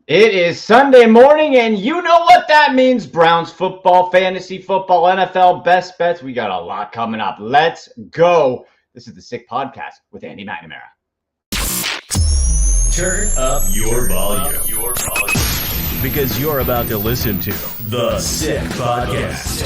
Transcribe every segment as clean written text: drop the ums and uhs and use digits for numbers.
It is Sunday morning, and you know what that means. Browns football, fantasy football, NFL best bets. We got a lot coming up. Let's go. This is the Sick Podcast with Andy McNamara. Turn up your volume. Because you're about to listen to The Sick Podcast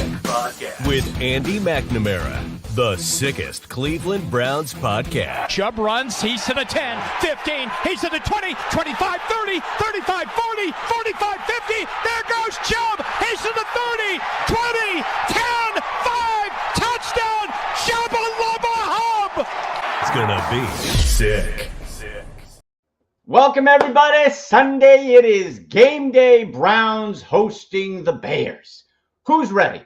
with Andy McNamara, the sickest Cleveland Browns podcast. Chubb runs, he's to the 10, 15, he's to the 20, 25, 30, 35, 40, 45, 50. There goes Chubb, he's to the 30, 20, 10, 5, touchdown, Chubba Lubba Hub. It's gonna be sick. Welcome, everybody. Sunday, it is game day. Browns hosting the Bears. Who's ready?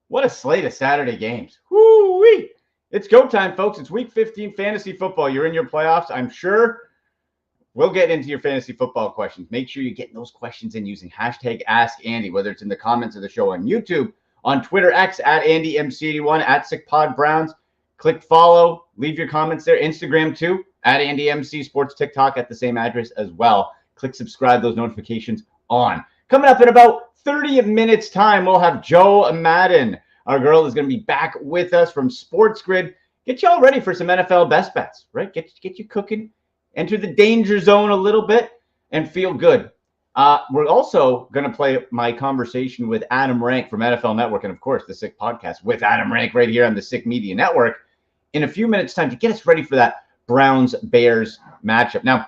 What a slate of Saturday games. Woo-wee. It's go time, folks. It's week 15 fantasy football. You're in your playoffs, I'm sure. We'll get into your fantasy football questions. Make sure you're getting those questions in using hashtag AskAndy, whether it's in the comments of the show on YouTube, on Twitter, X, at AndyMC81, at SickPodBrowns. Click follow. Leave your comments there. Instagram, too. At AndyMC Sports, TikTok at the same address as well. Click subscribe, those notifications on. Coming up in about 30 minutes time, we'll have Joe Madden. Our girl is going to be back with us from Sports Grid. Get y'all ready for some NFL best bets, right? Get you cooking, enter the danger zone a little bit, and feel good. We're also going to play my conversation with Adam Rank from NFL Network, and of course, the Sick Podcast with Adam Rank right here on the Sick Media Network in a few minutes' time to get us ready for that Browns-Bears matchup. Now,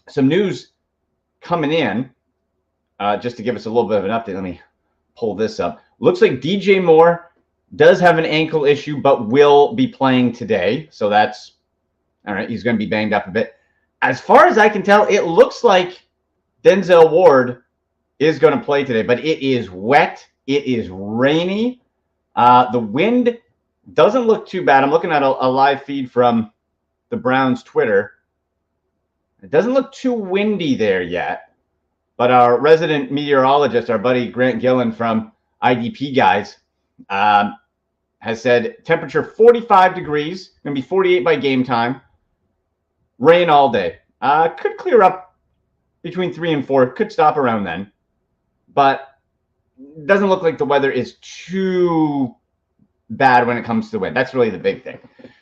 some news coming in, just to give us a little bit of an update. Let me pull this up. Looks like DJ Moore does have an ankle issue, but will be playing today. So that's, all right, he's going to be banged up a bit. As far as I can tell, it looks like Denzel Ward is going to play today, but it is wet. It is rainy. The wind doesn't look too bad. I'm looking at a live feed from the Browns Twitter. It doesn't look too windy there yet, but our resident meteorologist, our buddy Grant Gillen from IDP Guys, has said temperature 45 degrees, going to be 48 by game time, rain all day. Could clear up between 3 and 4, could stop around then, but doesn't look like the weather is too bad when it comes to the wind. That's really the big thing.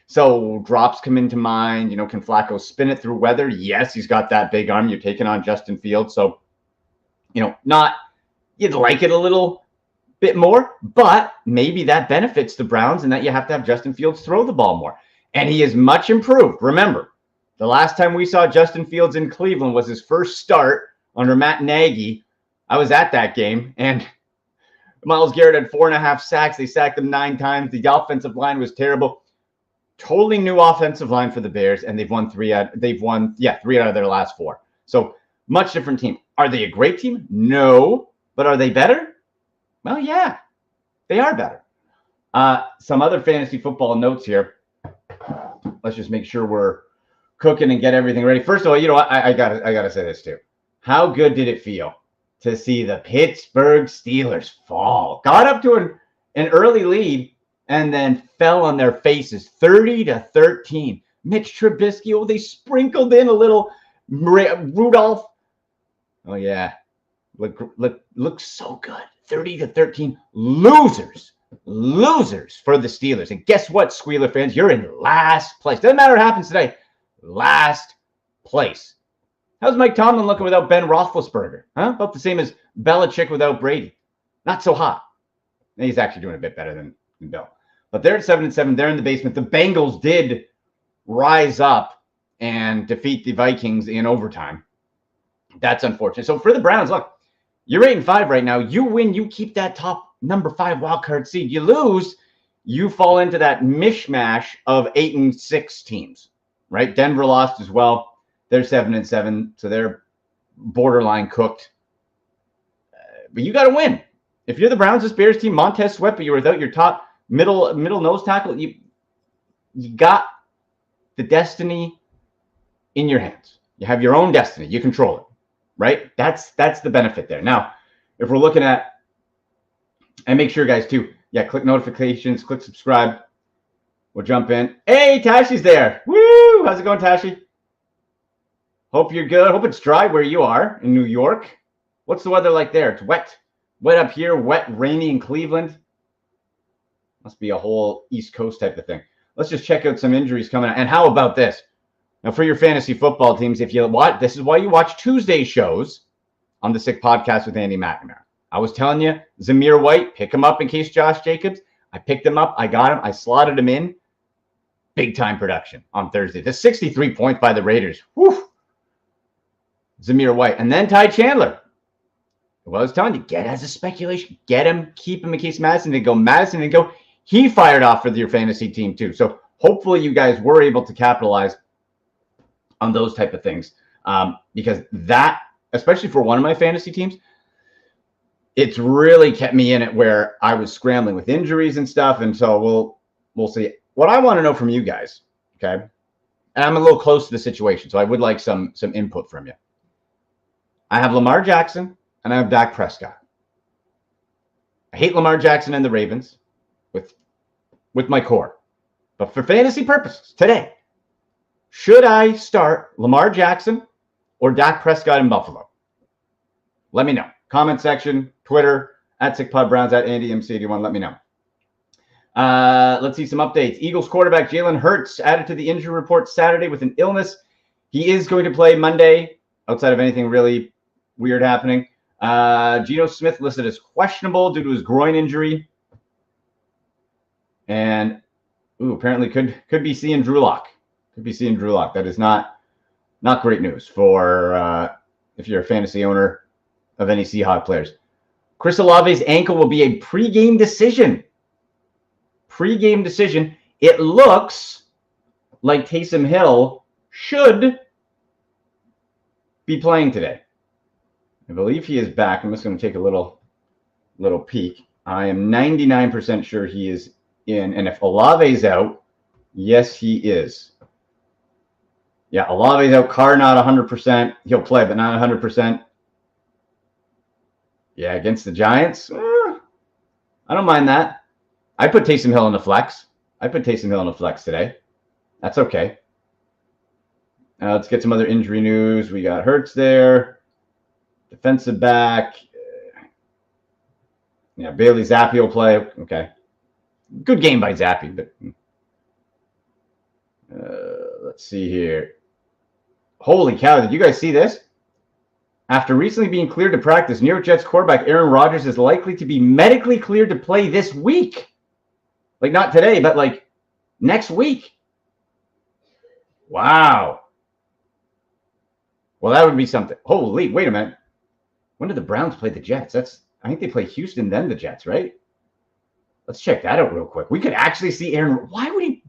So drops come into mind. You know, can Flacco spin it through weather? Yes, he's got that big arm. You're taking on Justin Fields. So, you know, you'd like it a little bit more, but maybe that benefits the Browns and that you have to have Justin Fields throw the ball more. And he is much improved. Remember, the last time we saw Justin Fields in Cleveland was his first start under Matt Nagy. I was at that game, and Myles Garrett had 4.5 sacks. They sacked him 9 times. The offensive line was terrible. Totally new offensive line for the Bears, and they've won 3 out of their last 4. So much different team. Are they a great team? No. But are they better? Well, yeah, they are better. Some other fantasy football notes here. Let's just make sure we're cooking and get everything ready. First of all, you know what? I gotta say this too. How good did it feel to see the Pittsburgh Steelers fall? Got up to an early lead and then fell on their faces, 30-13. Mitch Trubisky, they sprinkled in a little Rudolph. Oh yeah, look so good. 30-13. Losers for the Steelers. And guess what, Squealer fans? You're in last place. Doesn't matter what happens today. Last place. How's Mike Tomlin looking without Ben Roethlisberger? Huh? About the same as Belichick without Brady. Not so hot. He's actually doing a bit better than Bill. But they're at 7-7. They're in the basement. The Bengals did rise up and defeat the Vikings in overtime. That's unfortunate. So for the Browns, look, you're 8-5 right now. You win, you keep that top number 5 wildcard seed. You lose, you fall into that mishmash of 8-6 teams, right? Denver lost as well. They're 7-7, so they're borderline cooked. But you got to win. If you're the Browns, this Bears team, Montez Sweat, but you're without your top middle nose tackle, you got the destiny in your hands. You have your own destiny. You control it, right? That's the benefit there. Now, if we're looking at, and make sure, guys, too, click notifications, click subscribe. We'll jump in. Hey, Tashi's there. Woo! How's it going, Tashi? Hope you're good. Hope it's dry where you are in New York. What's the weather like there? It's wet. Wet up here, wet, rainy in Cleveland. Must be a whole East Coast type of thing. Let's just check out some injuries coming out. And how about this? Now, for your fantasy football teams, if you watch, this is why you watch Tuesday shows on the Sick Podcast with Andy McNamara. I was telling you, Zamir White, pick him up in case Josh Jacobs. I picked him up. I got him. I slotted him in. Big time production on Thursday. The 63 points by the Raiders. Whew. Zamir White. And then Ty Chandler. Well, I was telling you, get as a speculation. Get him. Keep him in case Madison didn't go. Madison didn't go. He fired off for your fantasy team too. So hopefully you guys were able to capitalize on those type of things. Because that, especially for one of my fantasy teams, it's really kept me in it where I was scrambling with injuries and stuff. And so we'll see. What I want to know from you guys, okay? And I'm a little close to the situation, so I would like some input from you. I have Lamar Jackson and I have Dak Prescott. I hate Lamar Jackson and the Ravens with my core. But for fantasy purposes, today, should I start Lamar Jackson or Dak Prescott in Buffalo? Let me know. Comment section, Twitter, @SickPodBrowns, @AndyMC81. Let me know. Let's see some updates. Eagles quarterback Jalen Hurts added to the injury report Saturday with an illness. He is going to play Monday, outside of anything really weird happening. Geno Smith listed as questionable due to his groin injury. And apparently could be seeing Drew Lock. Could be seeing Drew Lock. That is not great news for if you're a fantasy owner of any Seahawks players. Chris Olave's ankle will be a pregame decision. Pre-game decision. It looks like Taysom Hill should be playing today. I believe he is back. I'm just going to take a little peek. I am 99% sure he is in. And if Olave's out, yes, he is. Yeah, Olave's out. Carr not 100%. He'll play, but not 100%. Yeah, against the Giants, I don't mind that. I put Taysom Hill in the flex. Today. That's okay. Let's get some other injury news. We got Hurts there. Defensive back. Yeah, Bailey Zappi will play. Okay. Good game by Zappi, but let's see here. Holy cow, did you guys see this? After recently being cleared to practice, New York Jets quarterback Aaron Rodgers is likely to be medically cleared to play this week. Like, not today, but like next week. Wow. Well, that would be something. Holy, wait a minute. When did the Browns play the Jets? I think they play Houston, then the Jets, right? Let's check that out real quick. We could actually see Aaron. Why would he?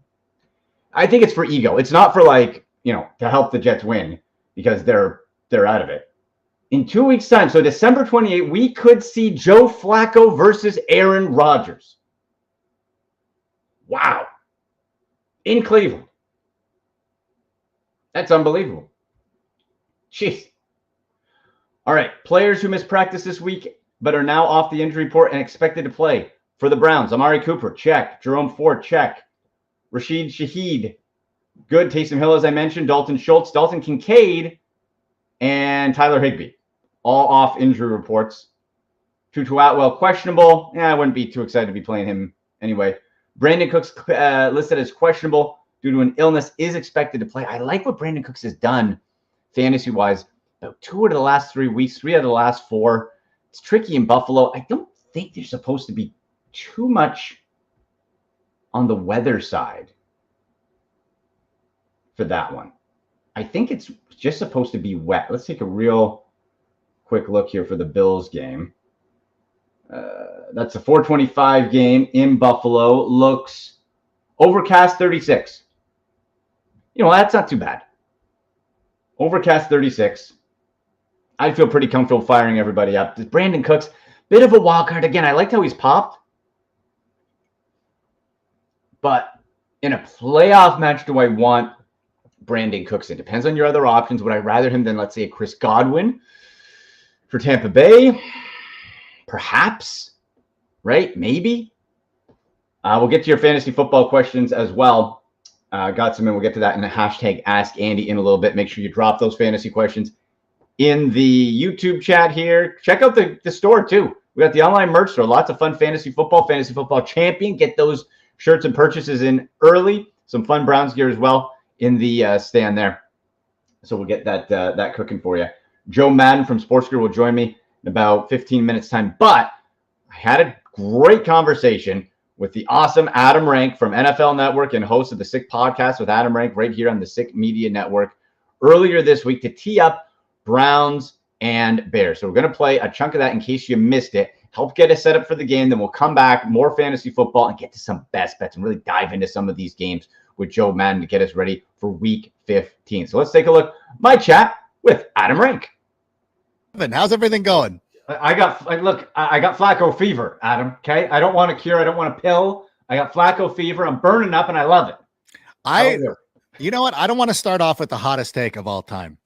I think it's for ego. It's not for to help the Jets win because they're out of it. In 2 weeks' time, so December 28th, we could see Joe Flacco versus Aaron Rodgers. Wow. In Cleveland. That's unbelievable. Jeez. All right. Players who missed practice this week but are now off the injury report and expected to play. For the Browns, Amari Cooper, check. Jerome Ford, check. Rashid Shaheed, good. Taysom Hill, as I mentioned. Dalton Schultz, Dalton Kincaid, and Tyler Higbee. All off injury reports. Tutu Atwell, questionable. I wouldn't be too excited to be playing him anyway. Brandon Cooks listed as questionable due to an illness, is expected to play. I like what Brandon Cooks has done fantasy-wise. About 2 out of the last 3 weeks, 3 out of the last 4. It's tricky in Buffalo. I don't think they're supposed to be too much on the weather side for that one. I think it's just supposed to be wet. Let's take a real quick look here for the Bills game. That's a 4:25 game in Buffalo. Looks overcast 36. That's not too bad. Overcast 36. I feel pretty comfortable firing everybody up. Brandon Cooks, bit of a wild card. Again, I liked how he's popped. But in a playoff match, do I want Brandon Cooks? It depends on your other options. Would I rather him than, let's say, Chris Godwin for Tampa Bay? Perhaps. Right? Maybe. We'll get to your fantasy football questions as well. Got some in. We'll get to that in the hashtag Ask Andy in a little bit. Make sure you drop those fantasy questions in the YouTube chat here. Check out the store too. We got the online merch store. Lots of fun fantasy football champion. Get those shirts and purchases in early. Some fun Browns gear as well in the stand there. So we'll get that cooking for you. Joe Madden from Sports Grid will join me in about 15 minutes time. But I had a great conversation with the awesome Adam Rank from NFL Network and host of the Sick Podcast with Adam Rank right here on the Sick Media Network earlier this week to tee up Browns and Bears. So we're going to play a chunk of that in case you missed it. Help get us set up for the game. Then we'll come back, more fantasy football, and get to some best bets and really dive into some of these games with Joe Madden to get us ready for Week 15. So let's take a look. My chat with Adam Rank. How's everything going? I got Flacco fever, Adam. Okay, I don't want a cure. I don't want a pill. I got Flacco fever. I'm burning up, and I love it. You know what? I don't want to start off with the hottest take of all time,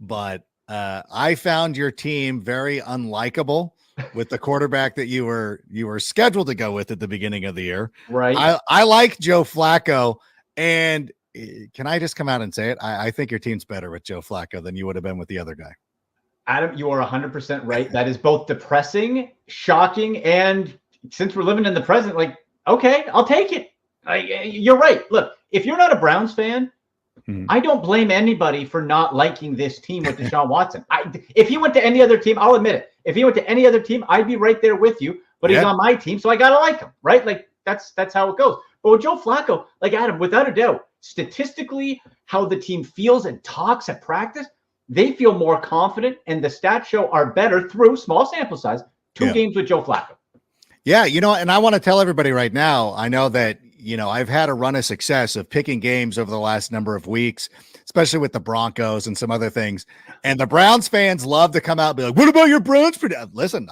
but I found your team very unlikable with the quarterback that you were scheduled to go with at the beginning of the year. Right. I like Joe Flacco, and can I just come out and say it? I think your team's better with Joe Flacco than you would have been with the other guy. Adam, you are 100% right. That is both depressing, shocking, and since we're living in the present, like, okay, I'll take it. You're right. Look, if you're not a Browns fan, I don't blame anybody for not liking this team with Deshaun Watson. If he went to any other team, I'll admit it. If he went to any other team, I'd be right there with you. But he's on my team, so I gotta like him, right? Like that's how it goes. But with Joe Flacco, like Adam, without a doubt, statistically, how the team feels and talks at practice, they feel more confident, and the stats show are better through small sample size. Two games with Joe Flacco. Yeah, and I want to tell everybody right now, I know that, I've had a run of success of picking games over the last number of weeks, especially with the Broncos and some other things. And the Browns fans love to come out and be like, what about your Browns? Listen,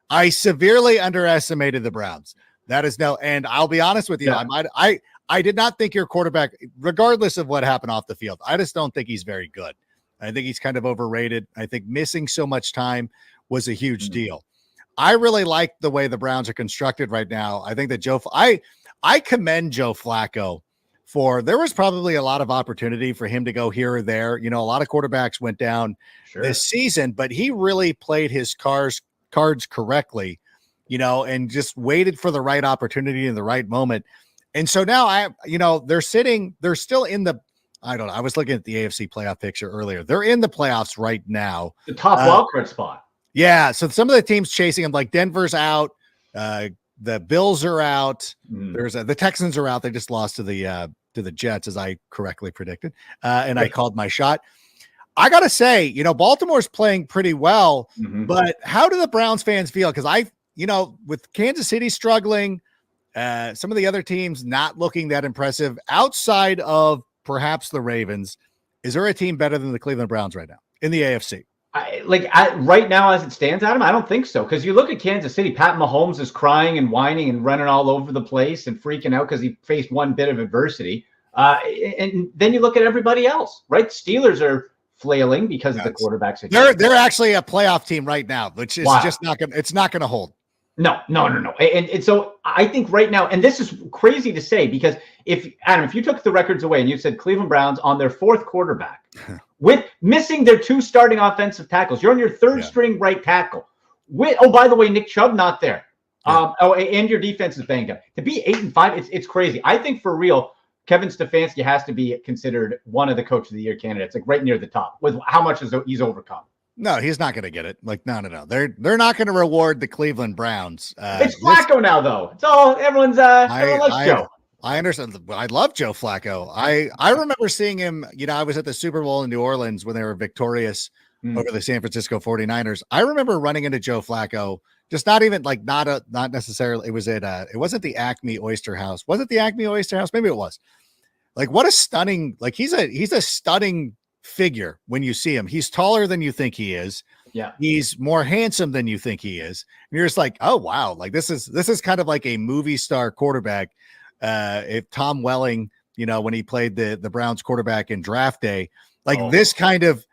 I severely underestimated the Browns. That is and I'll be honest with you, I did not think your quarterback, regardless of what happened off the field, I just don't think he's very good. I think he's kind of overrated. I think missing so much time was a huge deal. I really like the way the Browns are constructed right now. I think that I commend Joe Flacco there was probably a lot of opportunity for him to go here or there. A lot of quarterbacks went down this season, but he really played his cards correctly, and just waited for the right opportunity in the right moment. And so now they're still in the, I don't know. I was looking at the AFC playoff picture earlier. They're in the playoffs right now. The top wildcard spot. Yeah. So some of the teams chasing them, like Denver's out. The Bills are out. There's the Texans are out. They just lost to the Jets, as I correctly predicted. And I called my shot. I got to say, Baltimore's playing pretty well, but how do the Browns fans feel? Because with Kansas City struggling, some of the other teams not looking that impressive outside of perhaps the Ravens, is there a team better than the Cleveland Browns right now in the AFC? Right now as it stands, Adam, I don't think so. Because you look at Kansas City, Pat Mahomes is crying and whining and running all over the place and freaking out because he faced one bit of adversity. And then you look at everybody else, right? Steelers are flailing because of the quarterbacks. They're actually a playoff team right now, which is just not going. It's not going to hold. No. And so I think right now, and this is crazy to say, because if you took the records away and you said Cleveland Browns on their fourth quarterback with missing their two starting offensive tackles, you're on your third string right tackle. By the way, Nick Chubb not there. And your defense is banged up. To be 8-5, it's crazy. I think for real, Kevin Stefanski has to be considered one of the Coach of the Year candidates, like right near the top with how much he's overcome. No, he's not going to get it. Like, no. They're not going to reward the Cleveland Browns. It's Flacco now, though. It's all everyone's. Everyone loves Joe. I understand. I love Joe Flacco. I remember seeing him. I was at the Super Bowl in New Orleans when they were victorious over the San Francisco 49ers. I remember running into Joe Flacco. Just not even like not necessarily. It was it wasn't the Acme Oyster House. Was it the Acme Oyster House? Maybe it was. Like, what a stunning. Like, he's a stunning figure when you see him. He's taller than you think he is. Yeah. He's more handsome than you think he is. And you're just like, oh wow, like this is kind of like a movie star quarterback. If Tom Welling, when he played the Browns quarterback in draft day, like this kind of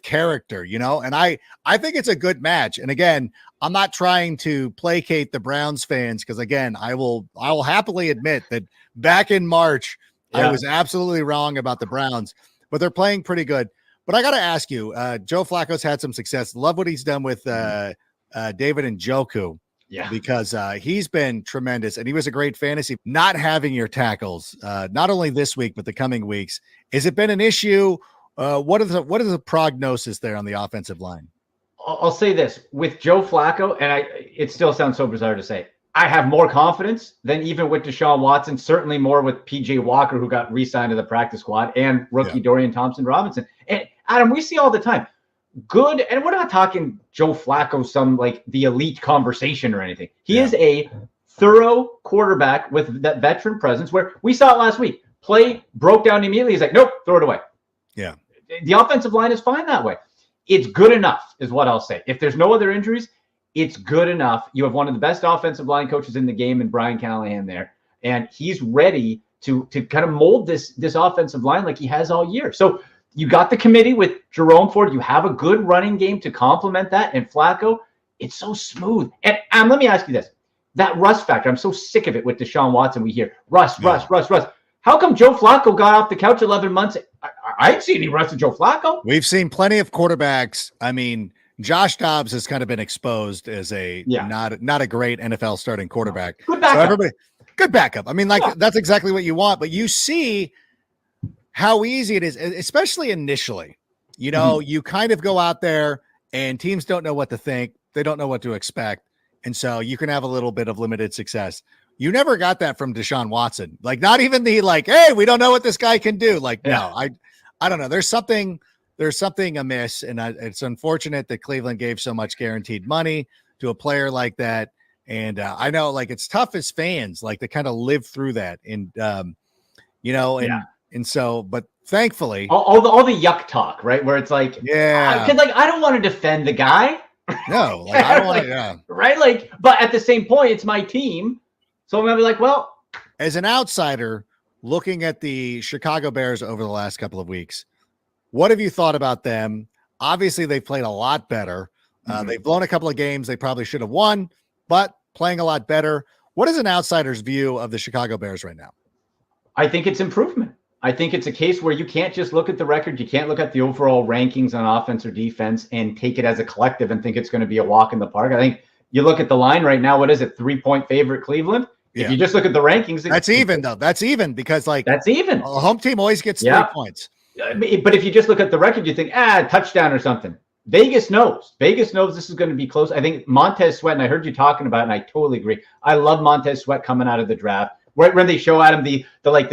character, and I think it's a good match. And again, I'm not trying to placate the Browns fans, because again, I will happily admit that back in March, I was absolutely wrong about the Browns, but they're playing pretty good. But I got to ask you, Joe Flacco's had some success. Love what he's done with David Njoku. Yeah. Because he's been tremendous, and he was a great fantasy. Not having your tackles, not only this week but the coming weeks, has it been an issue? What is the prognosis there on the offensive line? I'll say this with Joe Flacco, and it still sounds so bizarre to say, I have more confidence than even with Deshaun Watson. Certainly more with PJ Walker, who got re-signed to the practice squad, and rookie Dorian Thompson-Robinson. And Adam, we see all the time. Good, and we're not talking Joe Flacco, some like the elite conversation or anything. He is a thorough quarterback with that veteran presence where we saw it last week. Play broke down immediately. He's like, nope, throw it away. Yeah. The offensive line is fine that way. It's good enough is what I'll say. If there's no other injuries, it's good enough. You have one of the best offensive line coaches in the game in Brian Callahan there, and he's ready to kind of mold this offensive line like he has all year. So you got the committee with Jerome Ford. You have a good running game to complement that. And Flacco, it's so smooth. And let me ask you this. That rust factor, I'm so sick of it with Deshaun Watson. We hear rust. How come Joe Flacco got off the couch 11 months? I didn't see any rust of Joe Flacco. We've seen plenty of quarterbacks. I mean, Josh Dobbs has kind of been exposed as not a great NFL starting quarterback. Good backup. So good backup. I mean, that's exactly what you want. But you see how easy it is, especially initially. You know, you kind of go out there and teams don't know what to think. They don't know what to expect. And so you can have a little bit of limited success. You never got that from Deshaun Watson. Like, not even the hey, we don't know what this guy can do. Like, no, I don't know. There's something amiss. And it's unfortunate that Cleveland gave so much guaranteed money to a player like that. And I know, like, it's tough as fans, like, to kind of live through that. And, and so, but thankfully, all the yuck talk, right? Where it's like, because I don't want to defend the guy. No, like, I don't want to, right? Like, but at the same point, it's my team. So I'm going to be like, well, as an outsider looking at the Chicago Bears over the last couple of weeks, what have you thought about them? Obviously, they've played a lot better. They've blown a couple of games they probably should have won, but playing a lot better. What is an outsider's view of the Chicago Bears right now? I think it's improvement. I think it's a case where you can't just look at the record. You can't look at the overall rankings on offense or defense and take it as a collective and think it's going to be a walk in the park. I think you look at the line right now. What is it? 3-point favorite Cleveland. If you just look at the rankings, that's even though. That's even because that's even. A home team always gets 3 points. But if you just look at the record, you think, touchdown or something. Vegas knows this is going to be close. I think Montez Sweat, and I heard you talking about it, and I totally agree. I love Montez Sweat coming out of the draft. Right when they show Adam the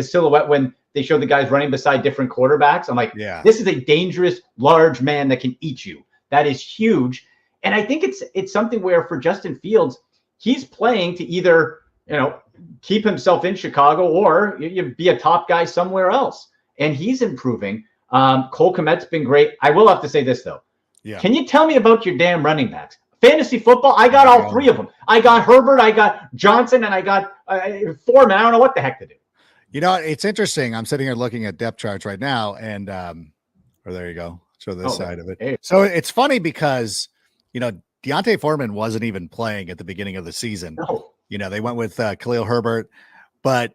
silhouette when they show the guys running beside different quarterbacks, I'm like, this is a dangerous, large man that can eat you. That is huge. And I think it's something where for Justin Fields, he's playing to either, keep himself in Chicago or you be a top guy somewhere else. And he's improving. Cole Kmet's been great. I will have to say this, though. Yeah. Can you tell me about your damn running backs? Fantasy football, I got all 3 of them. I got Herbert, I got Johnson, and I got Foreman. I don't know what the heck to do. It's interesting. I'm sitting here looking at depth charts right now, and there you go. Show this side of it. Hey. So it's funny because, Deontay Foreman wasn't even playing at the beginning of the season. No. They went with Khalil Herbert, but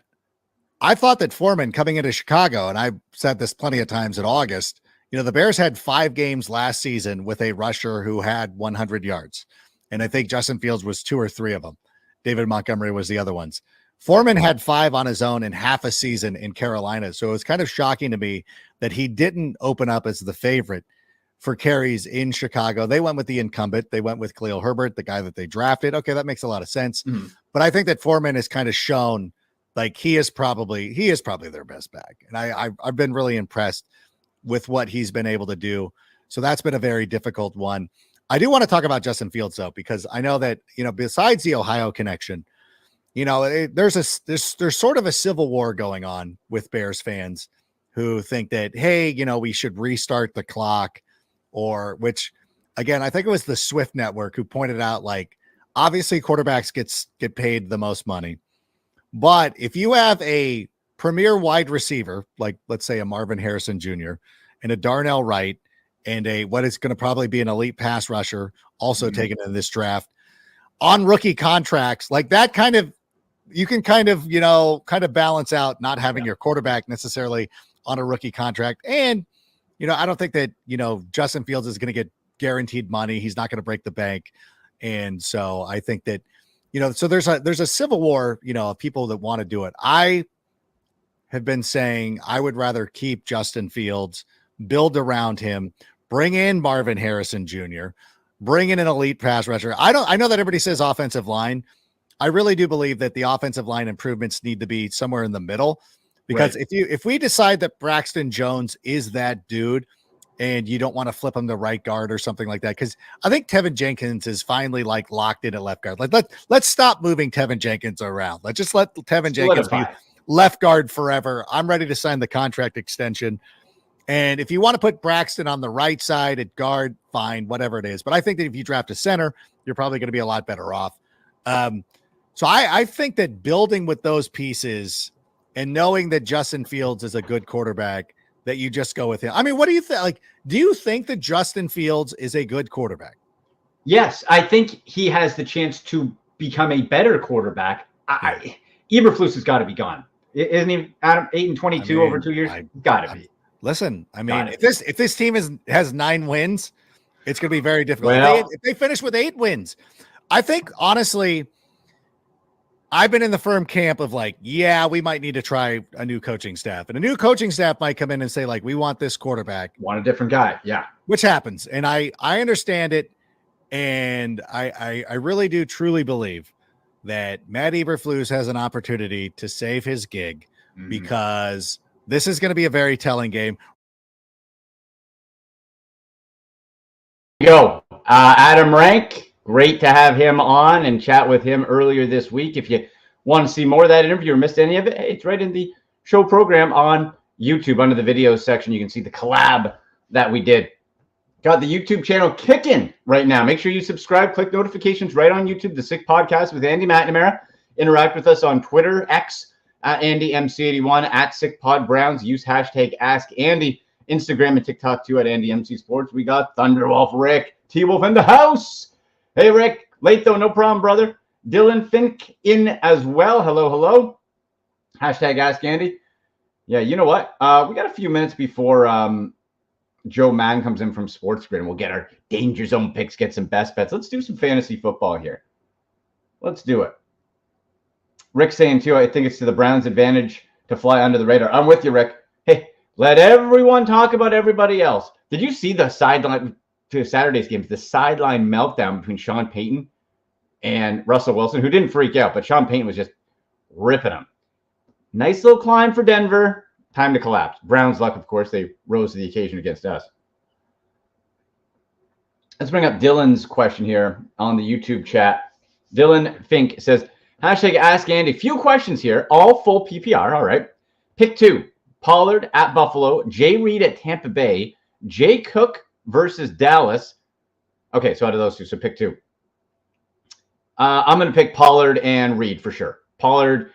I thought that Foreman coming into Chicago, and I said this plenty of times in August, the Bears had 5 games last season with a rusher who had 100 yards. And I think Justin Fields was 2 or 3 of them. David Montgomery was the other ones. Foreman had 5 on his own in half a season in Carolina. So it was kind of shocking to me that he didn't open up as the favorite for carries in Chicago. They went with the incumbent. They went with Khalil Herbert, the guy that they drafted. Okay, that makes a lot of sense. But I think that Foreman has kind of shown like he is probably their best back. And I've been really impressed with what he's been able to do. So that's been a very difficult one. I do want to talk about Justin Fields, though, because I know that, besides the Ohio connection, there's sort of a civil war going on with Bears fans who think that, hey, we should restart the clock, or which, again, I think it was the Swift Network who pointed out, like, obviously quarterbacks get paid the most money. But if you have a premier wide receiver, like let's say a Marvin Harrison Jr. and a Darnell Wright and what is going to probably be an elite pass rusher also taken in this draft on rookie contracts, like that kind of you can kind of balance out not having your quarterback necessarily on a rookie contract. And, I don't think that, Justin Fields is going to get guaranteed money. He's not going to break the bank. And so I think that, so there's a civil war, of people that want to do it. I have been saying I would rather keep Justin Fields, build around him, bring in Marvin Harrison Jr., bring in an elite pass rusher. I know that everybody says offensive line. I really do believe that the offensive line improvements need to be somewhere in the middle, because if we decide that Braxton Jones is that dude and you don't want to flip him to right guard or something like that, because I think Tevin Jenkins is finally like locked in at left guard. Like let's stop moving Tevin Jenkins around. Let's just let Tevin Jenkins be left guard forever. I'm ready to sign the contract extension. And if you want to put Braxton on the right side at guard, fine, whatever it is. But I think that if you draft a center, you're probably going to be a lot better off. So I think that building with those pieces and knowing that Justin Fields is a good quarterback, that you just go with him. I mean, what do you think? Like, do you think that Justin Fields is a good quarterback? Yes, I think he has the chance to become a better quarterback. Eberflus has got to be gone. Isn't he, Adam? 8-22 over 2 years? Got to be. Listen, I mean, if this team has 9 wins, it's going to be very difficult. Well, if they finish with 8 wins, I think, honestly, I've been in the firm camp of like, yeah, we might need to try a new coaching staff. And a new coaching staff might come in and say, like, we want this quarterback. Want a different guy. Yeah. Which happens. And I understand it. And I really do truly believe that Matt Eberflus has an opportunity to save his gig, because this is going to be a very telling game. Adam Rank, great to have him on and chat with him earlier this week. If you want to see more of that interview or missed any of it, hey, it's right in the show program on YouTube under the videos section. You can see the collab that we did. Got the YouTube channel kicking right now. Make sure you subscribe, click notifications right on YouTube, The Sick Podcast with Andy McNamara. Interact with us on Twitter, X, at AndyMC81, at SickPodBrowns. Use hashtag AskAndy. Instagram and TikTok too at AndyMC Sports. We got Thunderwolf Rick, T-Wolf in the house. Hey, Rick. Late though, no problem, brother. Dylan Fink in as well. Hello. Hashtag Ask Andy. Yeah, you know what? We got a few minutes before Joe Madden comes in from Sports Grid, and we'll get our Danger Zone picks, get some best bets. Let's do some fantasy football here. Let's do it. Rick saying, too, I think it's to the Browns' advantage to fly under the radar. I'm with you, Rick. Hey, let everyone talk about everybody else. Did you see the sideline to Saturday's games, the sideline meltdown between Sean Payton and Russell Wilson, who didn't freak out, but Sean Payton was just ripping him. Nice little climb for Denver. Time to collapse. Browns' luck, of course, they rose to the occasion against us. Let's bring up Dylan's question here on the YouTube chat. Dylan Fink says, hashtag Ask Andy. Few questions here, all full PPR. All right. Pick 2. Pollard at Buffalo. Jay Reed at Tampa Bay. Jay Cook versus Dallas. Okay, so out of those 2, so pick 2. I'm going to pick Pollard and Reed for sure. Pollard,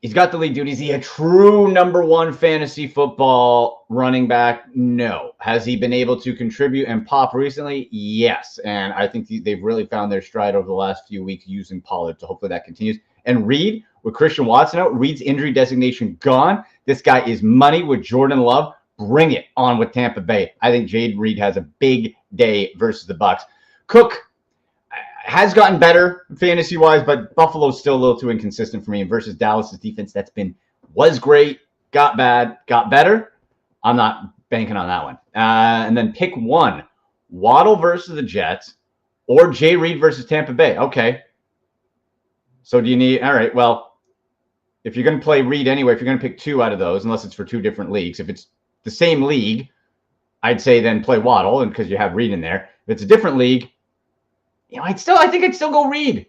he's got the lead, dude. Is he a true number 1 fantasy football running back? No. Has he been able to contribute and pop recently? Yes. And I think they've really found their stride over the last few weeks using Pollard. So hopefully that continues. And Reed, with Christian Watson out, Reed's injury designation gone. This guy is money with Jordan Love. Bring it on with Tampa Bay. I think Jade Reed has a big day versus the Bucs. Cook has gotten better fantasy-wise, but Buffalo's still a little too inconsistent for me. And versus Dallas's defense, was great, got bad, got better. I'm not banking on that one. And then pick 1, Waddle versus the Jets or Jay Reed versus Tampa Bay. Okay. So do you need – all right, well, if you're going to play Reed anyway, if you're going to pick 2 out of those, unless it's for 2 different leagues, if it's the same league, I'd say then play Waddle, and because you have Reed in there. If it's a different league, I think I'd still go Reed.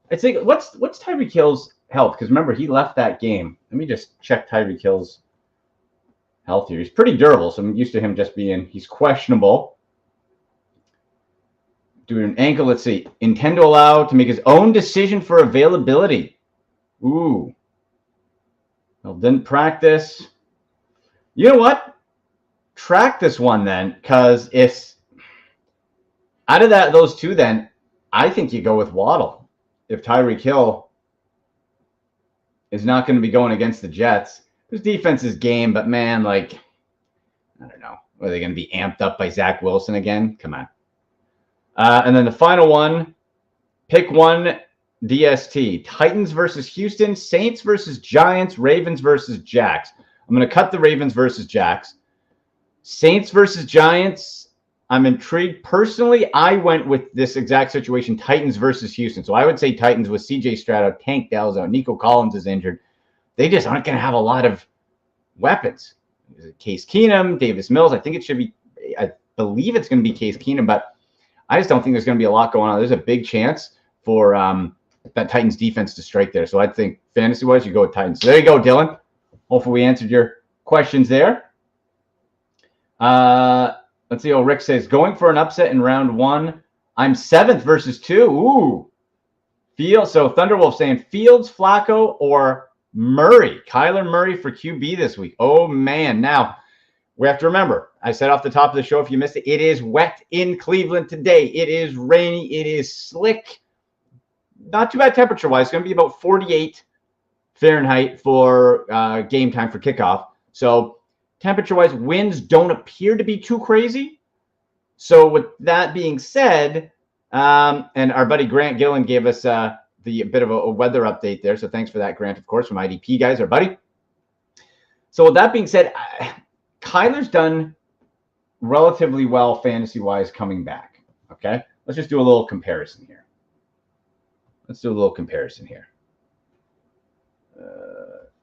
I'd say what's Tyreek Hill's health? Because remember, he left that game. Let me just check Tyreek Hill's health here. He's pretty durable, so I'm used to him just being. He's questionable. Doing an ankle. Let's see. Intend to allow to make his own decision for availability. Ooh. Well, didn't practice. You know what? Track this one then, because it's. Out of those 2, then, I think you go with Waddle. If Tyreek Hill is not going to be going against the Jets. This defense is game, but man, like, I don't know. Are they going to be amped up by Zach Wilson again? Come on. And then the final one, pick one DST. Titans versus Houston, Saints versus Giants, Ravens versus Jacks. I'm going to cut the Ravens versus Jacks. Saints versus Giants, I'm intrigued. Personally, I went with this exact situation, Titans versus Houston. So I would say Titans with CJ Stroud out, Tank Dell's out, Nico Collins is injured. They just aren't going to have a lot of weapons. Case Keenum, Davis Mills. I think it should be, I believe it's going to be Case Keenum, but I just don't think there's going to be a lot going on. There's a big chance for that Titans defense to strike there. So I think fantasy-wise, you go with Titans. So there you go, Dylan. Hopefully we answered your questions there. Let's see. Oh, Rick says, going for an upset in round 1. I'm 7th versus 2. Ooh. So Thunderwolf saying Fields, Flacco, or Murray. Kyler Murray for QB this week. Oh, man. Now, we have to remember, I said off the top of the show, if you missed it, it is wet in Cleveland today. It is rainy. It is slick. Not too bad temperature-wise. It's going to be about 48 Fahrenheit for game time for kickoff. So temperature-wise, winds don't appear to be too crazy. So with that being said, and our buddy Grant Gillen gave us the bit of a weather update there. So thanks for that, Grant, of course, from IDP guys, our buddy. So with that being said, Kyler's done relatively well fantasy-wise coming back. Okay, let's just do a little comparison here.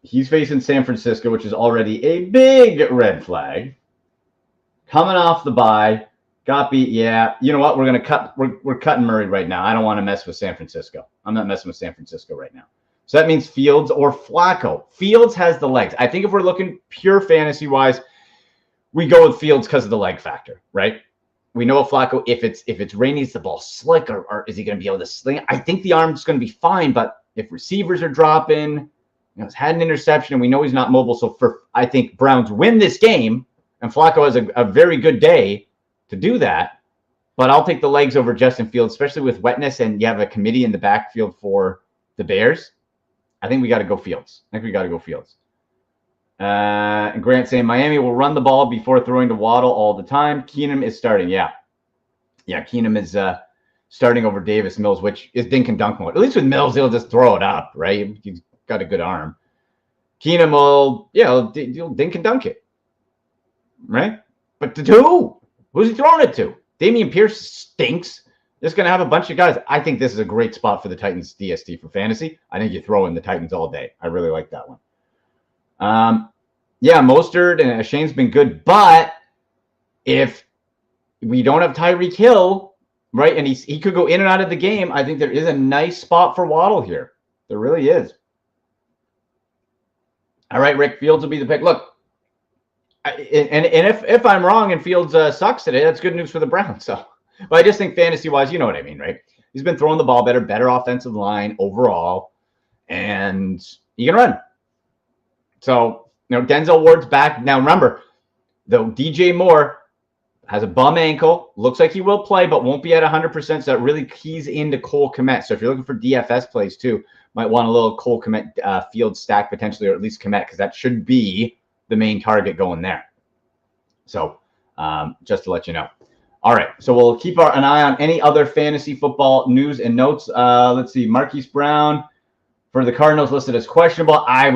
He's facing San Francisco, which is already a big red flag. Coming off the bye, got beat. Yeah, you know what? We're gonna cut. We're cutting Murray right now. I don't want to mess with San Francisco. I'm not messing with San Francisco right now. So that means Fields or Flacco. Fields has the legs. I think if we're looking pure fantasy-wise, we go with Fields because of the leg factor, right? We know Flacco, if it's rainy, is the ball slick, or is he going to be able to sling it? I think the arm's going to be fine, but if receivers are dropping, he's had an interception, and we know he's not mobile. So I think Browns win this game, and Flacco has a very good day to do that. But I'll take the legs over Justin Fields, especially with wetness, and you have a committee in the backfield for the Bears. I think we got to go Fields. And Grant saying Miami will run the ball before throwing to Waddle all the time. Keenum is starting. Yeah, Keenum is starting over Davis Mills, which is dink and dunk mode. At least with Mills, he'll just throw it up, right? He's got a good arm. Keenum will, he'll dink and dunk it, right? But to who? Who's he throwing it to? Dameon Pierce stinks. Just going to have a bunch of guys. I think this is a great spot for the Titans DST for fantasy. I think you throw in the Titans all day. I really like that one. Mostert and Shane's been good, but if we don't have Tyreek Hill, right, and he could go in and out of the game, I think there is a nice spot for Waddle here. There really is. All right, Rick, Fields will be the pick. Look, if I'm wrong and Fields sucks today, that's good news for the Browns. So, but I just think fantasy-wise, you know what I mean, right? He's been throwing the ball better offensive line overall, and he can run. So, Denzel Ward's back. Now, remember, though, DJ Moore has a bum ankle. Looks like he will play, but won't be at 100%. So that really keys into Cole Kmet. So if you're looking for DFS plays too, might want a little Cole Kmet field stack potentially, or at least Kmet, because that should be the main target going there. So just to let you know. All right, so we'll keep an eye on any other fantasy football news and notes. Let's see, Marquise Brown for the Cardinals listed as questionable. I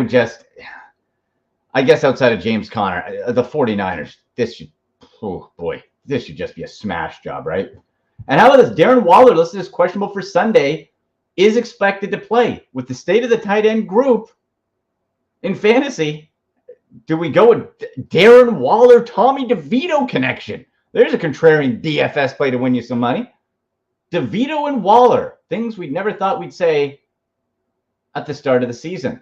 guess outside of James Conner, the 49ers, this should just be a smash job, right? And how about this? Darren Waller, listed as questionable for Sunday, is expected to play. With the state of the tight end group in fantasy, do we go with Darren Waller, Tommy DeVito connection? There's a contrarian DFS play to win you some money. DeVito and Waller, things we never thought we'd say at the start of the season.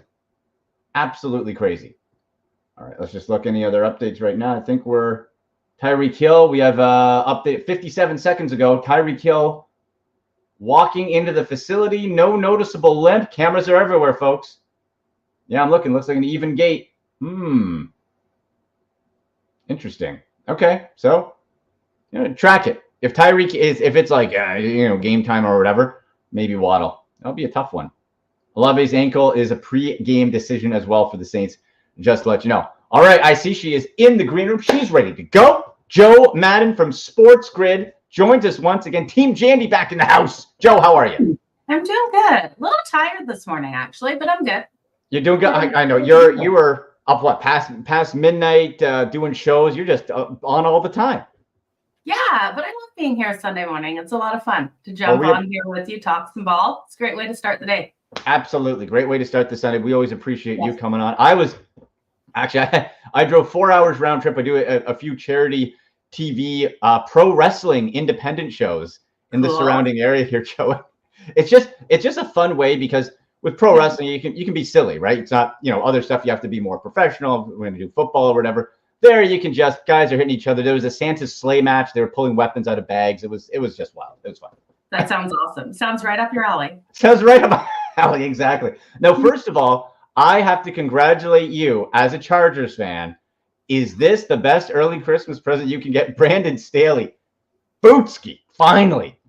Absolutely crazy. All right, let's just look any other updates right now. I think we're Tyreek Hill. We have update 57 seconds ago. Tyreek Hill walking into the facility. No noticeable limp. Cameras are everywhere, folks. Yeah, I'm looking. Looks like an even gait. Interesting. Okay, so track it. If Tyreek if it's like game time or whatever, maybe Waddle. That'll be a tough one. Olave's ankle is a pre-game decision as well for the Saints, just to let you know. All right, I see she is in the green room. She's ready to go. Joe Madden from Sports Grid joins us once again. Team Jandy back in the house. Joe, how are you? I'm doing good. A little tired this morning, actually, but I'm good. You're doing good. I know you were up past midnight doing shows. You're just on all the time. Yeah, but I love being here Sunday morning. It's a lot of fun to jump on here with you, talk some ball. It's a great way to start the day. Absolutely. Great way to start the Sunday. We always appreciate you coming on. I drove 4 hours round trip. I do a few charity TV pro wrestling independent shows in the surrounding area here, Joe. It's just a fun way because with pro wrestling, you can be silly, right? It's not, other stuff you have to be more professional. We're going to do football or whatever. There you can just, guys are hitting each other. There was a Santa's sleigh match. They were pulling weapons out of bags. It was just wild. It was fun. That sounds awesome. Sounds right up your alley. Sounds right up my alley, exactly. Now, first of all, I have to congratulate you as a Chargers fan. Is this the best early Christmas present you can get? Brandon Staley, Bootski, finally.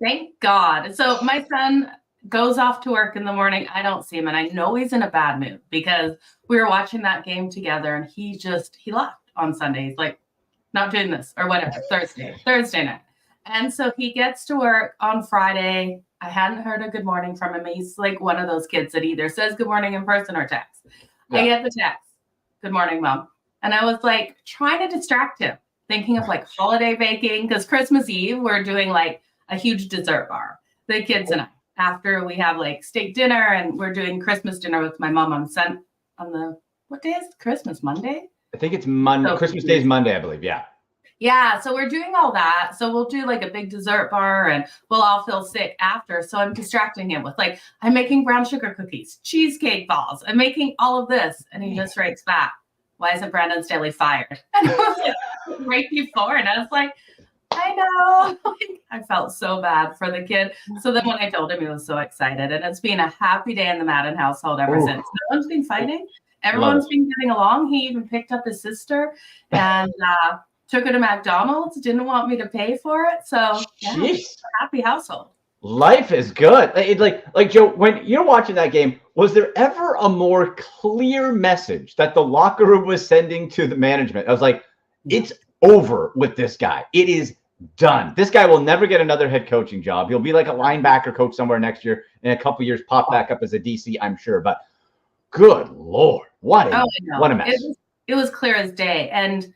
Thank God. So my son goes off to work in the morning. I don't see him, and I know he's in a bad mood because we were watching that game together, and he left on Sunday. He's like, not doing this or whatever, Thursday night. And so he gets to work on Friday. I hadn't heard a good morning from him. He's like one of those kids that either says good morning in person or text. Yeah. I get the text, good morning, Mom. And I was like trying to distract him, thinking of like holiday baking, because Christmas Eve, we're doing like a huge dessert bar, the kids and I. After we have like steak dinner, and we're doing Christmas dinner with my mom on what day is Christmas? Monday? I think it's Monday. So, Christmas Day is Monday, I believe. Yeah. Yeah. So we're doing all that. So we'll do like a big dessert bar, and we'll all feel sick after. So I'm distracting him with like, I'm making brown sugar cookies, cheesecake balls. I'm making all of this. And he just writes back, why isn't Brandon Staley fired? And I was like, right before. And I was like, I know. I felt so bad for the kid. So then when I told him, he was so excited. And it's been a happy day in the Madden household ever since. No one's been fighting. Everyone's been getting along. He even picked up his sister and took her to McDonald's. Didn't want me to pay for it. So yeah, it's a happy household. Life is good. Like Joe, when you're watching that game, was there ever a more clear message that the locker room was sending to the management? I was like, it's over with this guy. It is done. This guy will never get another head coaching job. He'll be like a linebacker coach somewhere next year. In a couple years, pop back up as a DC, I'm sure. But good Lord, what a mess. It was clear as day. And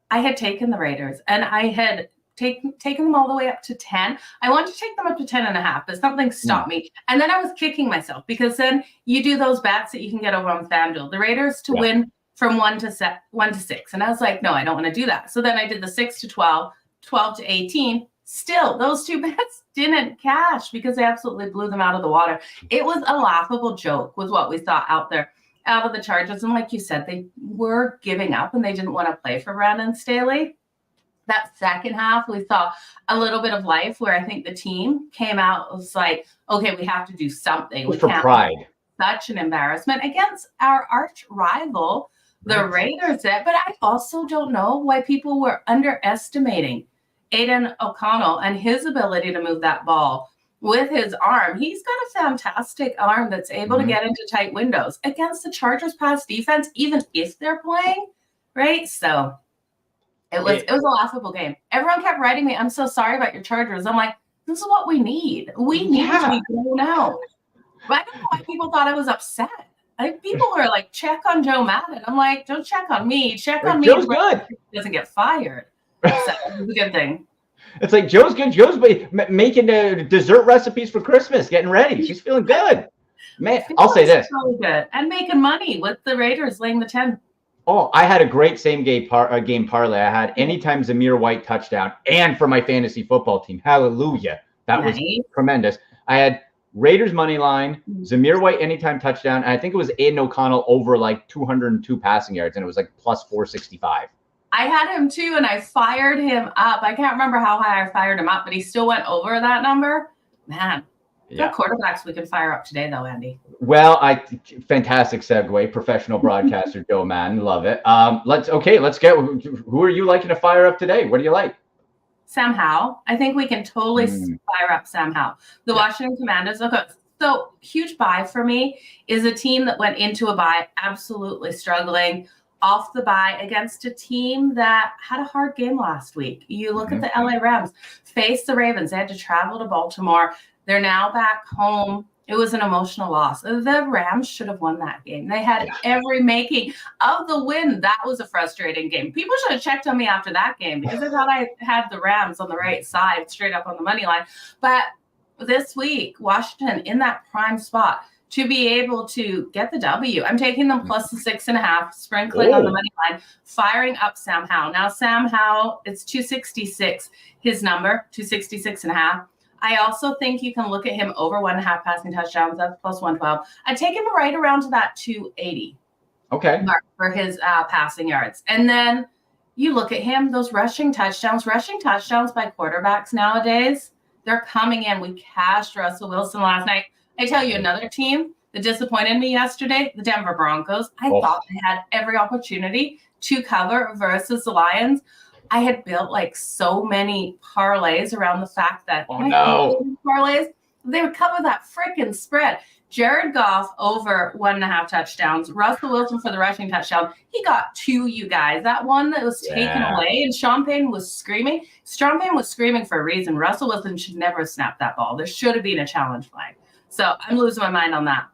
I had taken the Raiders, and I had taken them all the way up to 10. I wanted to take them up to 10.5, but something stopped me. And then I was kicking myself because then you do those bets that you can get over on FanDuel. The Raiders to win from 1 to 6. And I was like, no, I don't want to do that. So then I did the 6 to 12. 12 to 18, still those two bets didn't cash because they absolutely blew them out of the water. It was a laughable joke with what we saw out of the Chargers. And like you said, they were giving up and they didn't want to play for Brandon Staley. That second half, we saw a little bit of life where I think the team came out, was like, okay, we have to do something. We for pride. Such an embarrassment against our arch rival, the Raiders. But I also don't know why people were underestimating Aiden O'Connell and his ability to move that ball with his arm. He's got a fantastic arm that's able to get into tight windows against the Chargers pass defense, even if they're playing, right? So it was a laughable game. Everyone kept writing me, I'm so sorry about your Chargers. I'm like, this is what we need. We need to be blown out. But I don't know why people thought I was upset. People were like, check on Joe Madden. I'm like, don't check on me. Check on me. Joe's good. Doesn't get fired. So it's a good thing. It's like Joe's good. Joe's making dessert recipes for Christmas, getting ready. She's feeling good. Man, I'll say this. So good. And making money with the Raiders laying the 10. Oh, I had a great same game parlay. I had anytime Zamir White touchdown and for my fantasy football team. Hallelujah. That was tremendous. I had Raiders money line, Zamir White anytime touchdown, and I think it was Aiden O'Connell over like 202 passing yards, and it was like plus 465. I had him too, and I fired him up. I can't remember how high I fired him up, but he still went over that number. Man, the quarterbacks we can fire up today, though, Andy. Well, fantastic segue. Professional broadcaster Joe Madden, love it. Let's get. Who are you liking to fire up today? What do you like? Sam Howell. I think we can totally fire up Sam Howell. The Washington Commanders. Okay, So huge buy for me is a team that went into a bye absolutely struggling off the bye against a team that had a hard game last week. You look at the LA Rams, face the Ravens. They had to travel to Baltimore. They're now back home. It was an emotional loss. The Rams should have won that game. They had every making of the win. That was a frustrating game. People should have checked on me after that game because I thought I had the Rams on the right side, straight up on the money line. But this week, Washington in that prime spot to be able to get the W. I'm taking them plus the 6.5, sprinkling on the money line, firing up Sam Howell. Now, Sam Howell, it's 266, his number, 266.5. I also think you can look at him over 1.5 passing touchdowns. That's plus 112. I'd take him right around to that 280 mark for his passing yards. And then you look at him, those rushing touchdowns by quarterbacks nowadays, they're coming in. We cashed Russell Wilson last night. I tell you, another team that disappointed me yesterday, the Denver Broncos. I thought they had every opportunity to cover versus the Lions. I had built like so many parlays around the fact that parlays, they would cover that freaking spread. Jared Goff over 1.5 touchdowns. Russell Wilson for the rushing touchdown. He got 2, you guys. That one that was taken away, and Sean Payton was screaming. Sean Payton was screaming for a reason. Russell Wilson should never have snapped that ball. There should have been a challenge flag. So I'm losing my mind on that.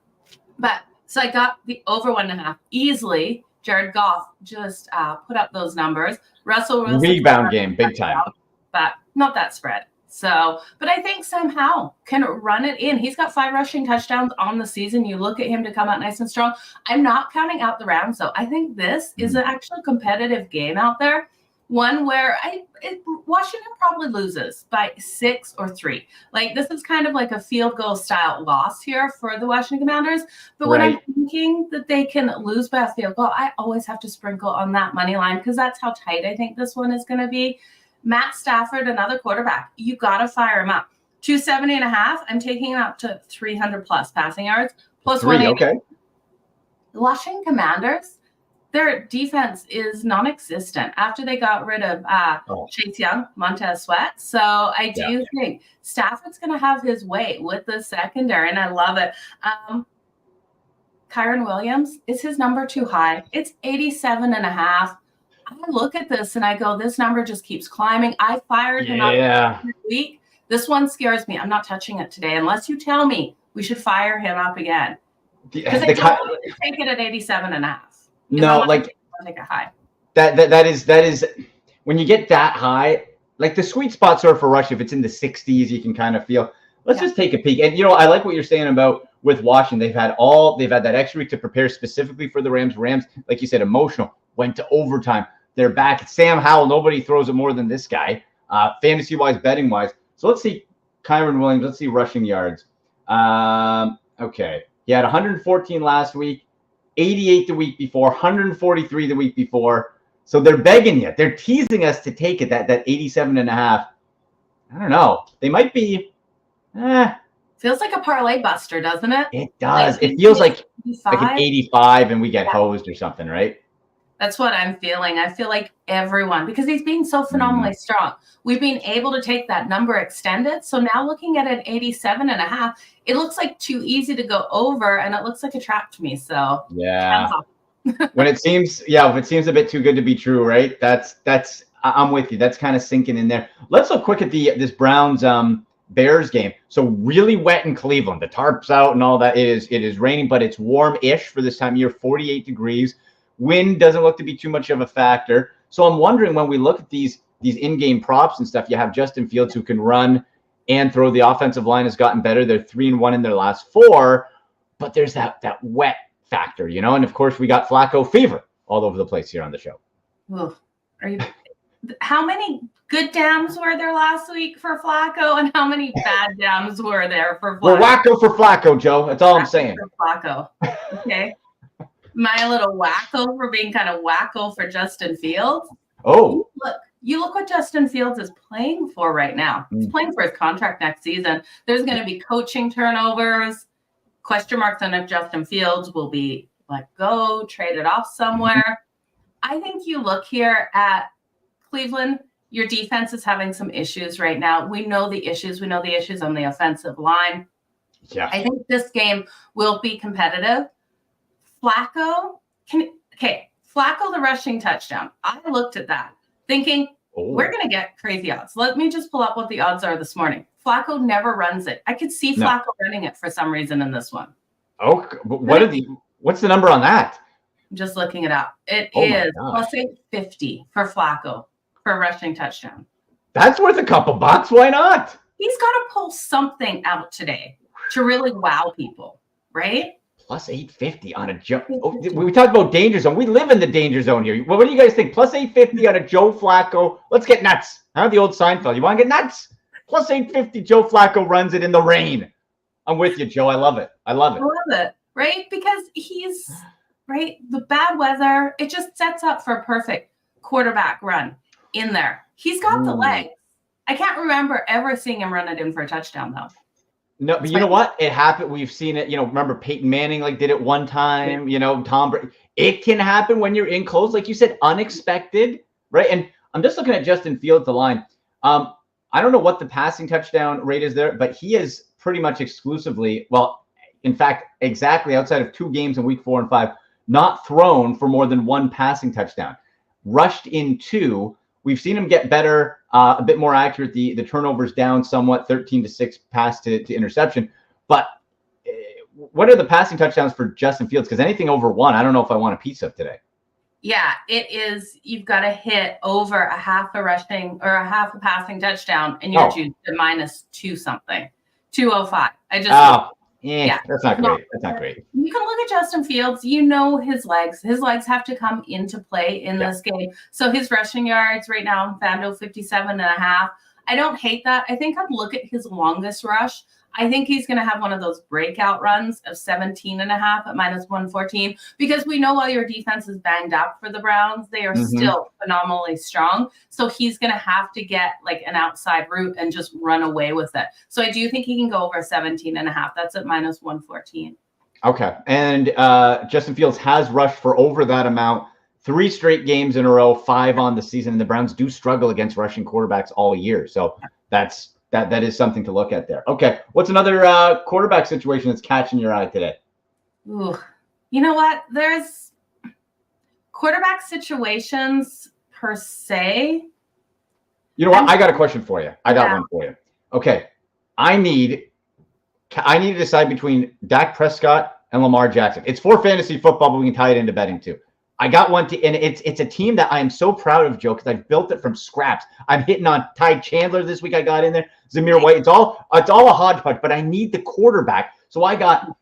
But so I got the over 1.5 easily. Jared Goff just put up those numbers. Russell Wilson rebound game, big time, but not that spread. So, but I think Sam Howell can run it in. He's got 5 rushing touchdowns on the season. You look at him to come out nice and strong. I'm not counting out the Rams, though. I think this is an actual competitive game out there. One where Washington probably loses by 6 or 3. Like, this is kind of like a field goal style loss here for the Washington Commanders. But when I'm thinking that they can lose by a field goal, I always have to sprinkle on that money line because that's how tight I think this one is going to be. Matt Stafford, another quarterback. You got to fire him up. 270.5. I'm taking him up to 300 plus passing yards. Plus 180. The Washington Commanders, their defense is non-existent after they got rid of Chase Young, Montez Sweat. So I do think Stafford's going to have his way with the secondary, and I love it. Kyron Williams, is his number too high? It's 87.5. I look at this and I go, this number just keeps climbing. I fired him up this week. This one scares me. I'm not touching it today unless you tell me we should fire him up again. Because I don't take it at 87.5. No, like take it high. That is when you get that high, like the sweet spots are for rush. If it's in the 60s, you can kind of feel. Let's just take a peek. And I like what you're saying about with Washington. They've had that extra week to prepare specifically for the Rams. Rams, like you said, emotional, went to overtime. They're back. Sam Howell, nobody throws it more than this guy, fantasy wise, betting wise. So let's see Kyron Williams. Let's see rushing yards. Okay, he had 114 last week, 88 the week before, 143 the week before. So they're begging you. They're teasing us to take it, that 87.5. I don't know. They might be. Feels like a parlay buster, doesn't it? It does. It feels like an 85 and we get hosed or something, right? That's what I'm feeling. I feel like everyone, because he's being so phenomenally strong, we've been able to take that number extended. So now looking at an 87.5, it looks like too easy to go over, and it looks like a trap to me. So when it seems, if it seems a bit too good to be true, right? That's I'm with you. That's kind of sinking in there. Let's look quick at this Browns Bears game. So really wet in Cleveland. The tarp's out and all that. It is raining, but it's warm-ish for this time of year. 48 degrees. Wind doesn't look to be too much of a factor. So I'm wondering, when we look at these in-game props and stuff, you have Justin Fields who can run and throw. The offensive line has gotten better. They're 3-1 in their last 4, but there's that wet factor, And of course, we got Flacco fever all over the place here on the show. Ooh, how many good dams were there last week for Flacco, and how many bad dams were there for Flacco? We're wacko for Flacco, Joe. That's all I'm saying. For Flacco. Okay. My little wacko for being kind of wacko for Justin Fields. Oh. You look what Justin Fields is playing for right now. He's playing for his contract next season. There's going to be coaching turnovers, question marks on if Justin Fields will be let go, traded off somewhere. I think you look here at Cleveland, your defense is having some issues right now. We know the issues. We know the issues on the offensive line. Yeah. I think this game will be competitive. Flacco, the rushing touchdown. I looked at that thinking, we're going to get crazy odds. Let me just pull up what the odds are this morning. Flacco never runs it. I could see Flacco running it for some reason in this one. Oh, what's the number on that? I'm just looking it up. It is plus 850 for Flacco for a rushing touchdown. That's worth a couple bucks. Why not? He's got to pull something out today to really wow people, right? Plus 850 on a Joe. Oh, we talked about danger zone. We live in the danger zone here. Well, what do you guys think? Plus 850 on a Joe Flacco. Let's get nuts. Huh? The old Seinfeld. You want to get nuts? Plus 850. Joe Flacco runs it in the rain. I'm with you, Joe. I love it. I love it. Right? Because he's right. The bad weather, it just sets up for a perfect quarterback run in there. He's got the legs. I can't remember ever seeing him run it in for a touchdown, though. No, but you know what? It happened. We've seen it. Remember Peyton Manning did it one time. Tom Brady. It can happen when you're in close, like you said, unexpected, right? And I'm just looking at Justin Fields, the line. I don't know what the passing touchdown rate is there, but he is pretty much exclusively, in fact, exactly outside of 2 games in week 4 and 5, not thrown for more than 1 passing touchdown. Rushed in 2. We've seen him get better, a bit more accurate. The turnovers down somewhat, 13-6 pass to interception. But what are the passing touchdowns for Justin Fields? Because anything over 1, I don't know if I want a piece of today. Yeah, it is. You've got to hit over a half a rushing or a half a passing touchdown, and you're juiced to -2 something, 205. That's not great. That's not great. You can look at Justin Fields. His legs. His legs have to come into play in this game. So his rushing yards right now in FanDuel 57.5. I don't hate that. I think I'd look at his longest rush. I think he's going to have one of those breakout runs of 17.5 at -114 because we know while your defense is banged up for the Browns, they are still phenomenally strong. So he's going to have to get an outside route and just run away with it. So I do think he can go over 17.5. That's at -114. Okay. And Justin Fields has rushed for over that amount 3 straight games in a row, 5 on the season. And the Browns do struggle against rushing quarterbacks all year. So that is something to look at there. Okay. What's another quarterback situation that's catching your eye today? Ooh, you know what? There's quarterback situations per se. You know what? I got a question for you. I got one for you. Okay. I need to decide between Dak Prescott and Lamar Jackson. It's for fantasy football, but we can tie it into betting too. I got one and it's a team that I am so proud of, Joe, because I've built it from scraps. I'm hitting on Ty Chandler this week. I got in there, Zamir White. It's all a hodgepodge, but I need the quarterback. So I got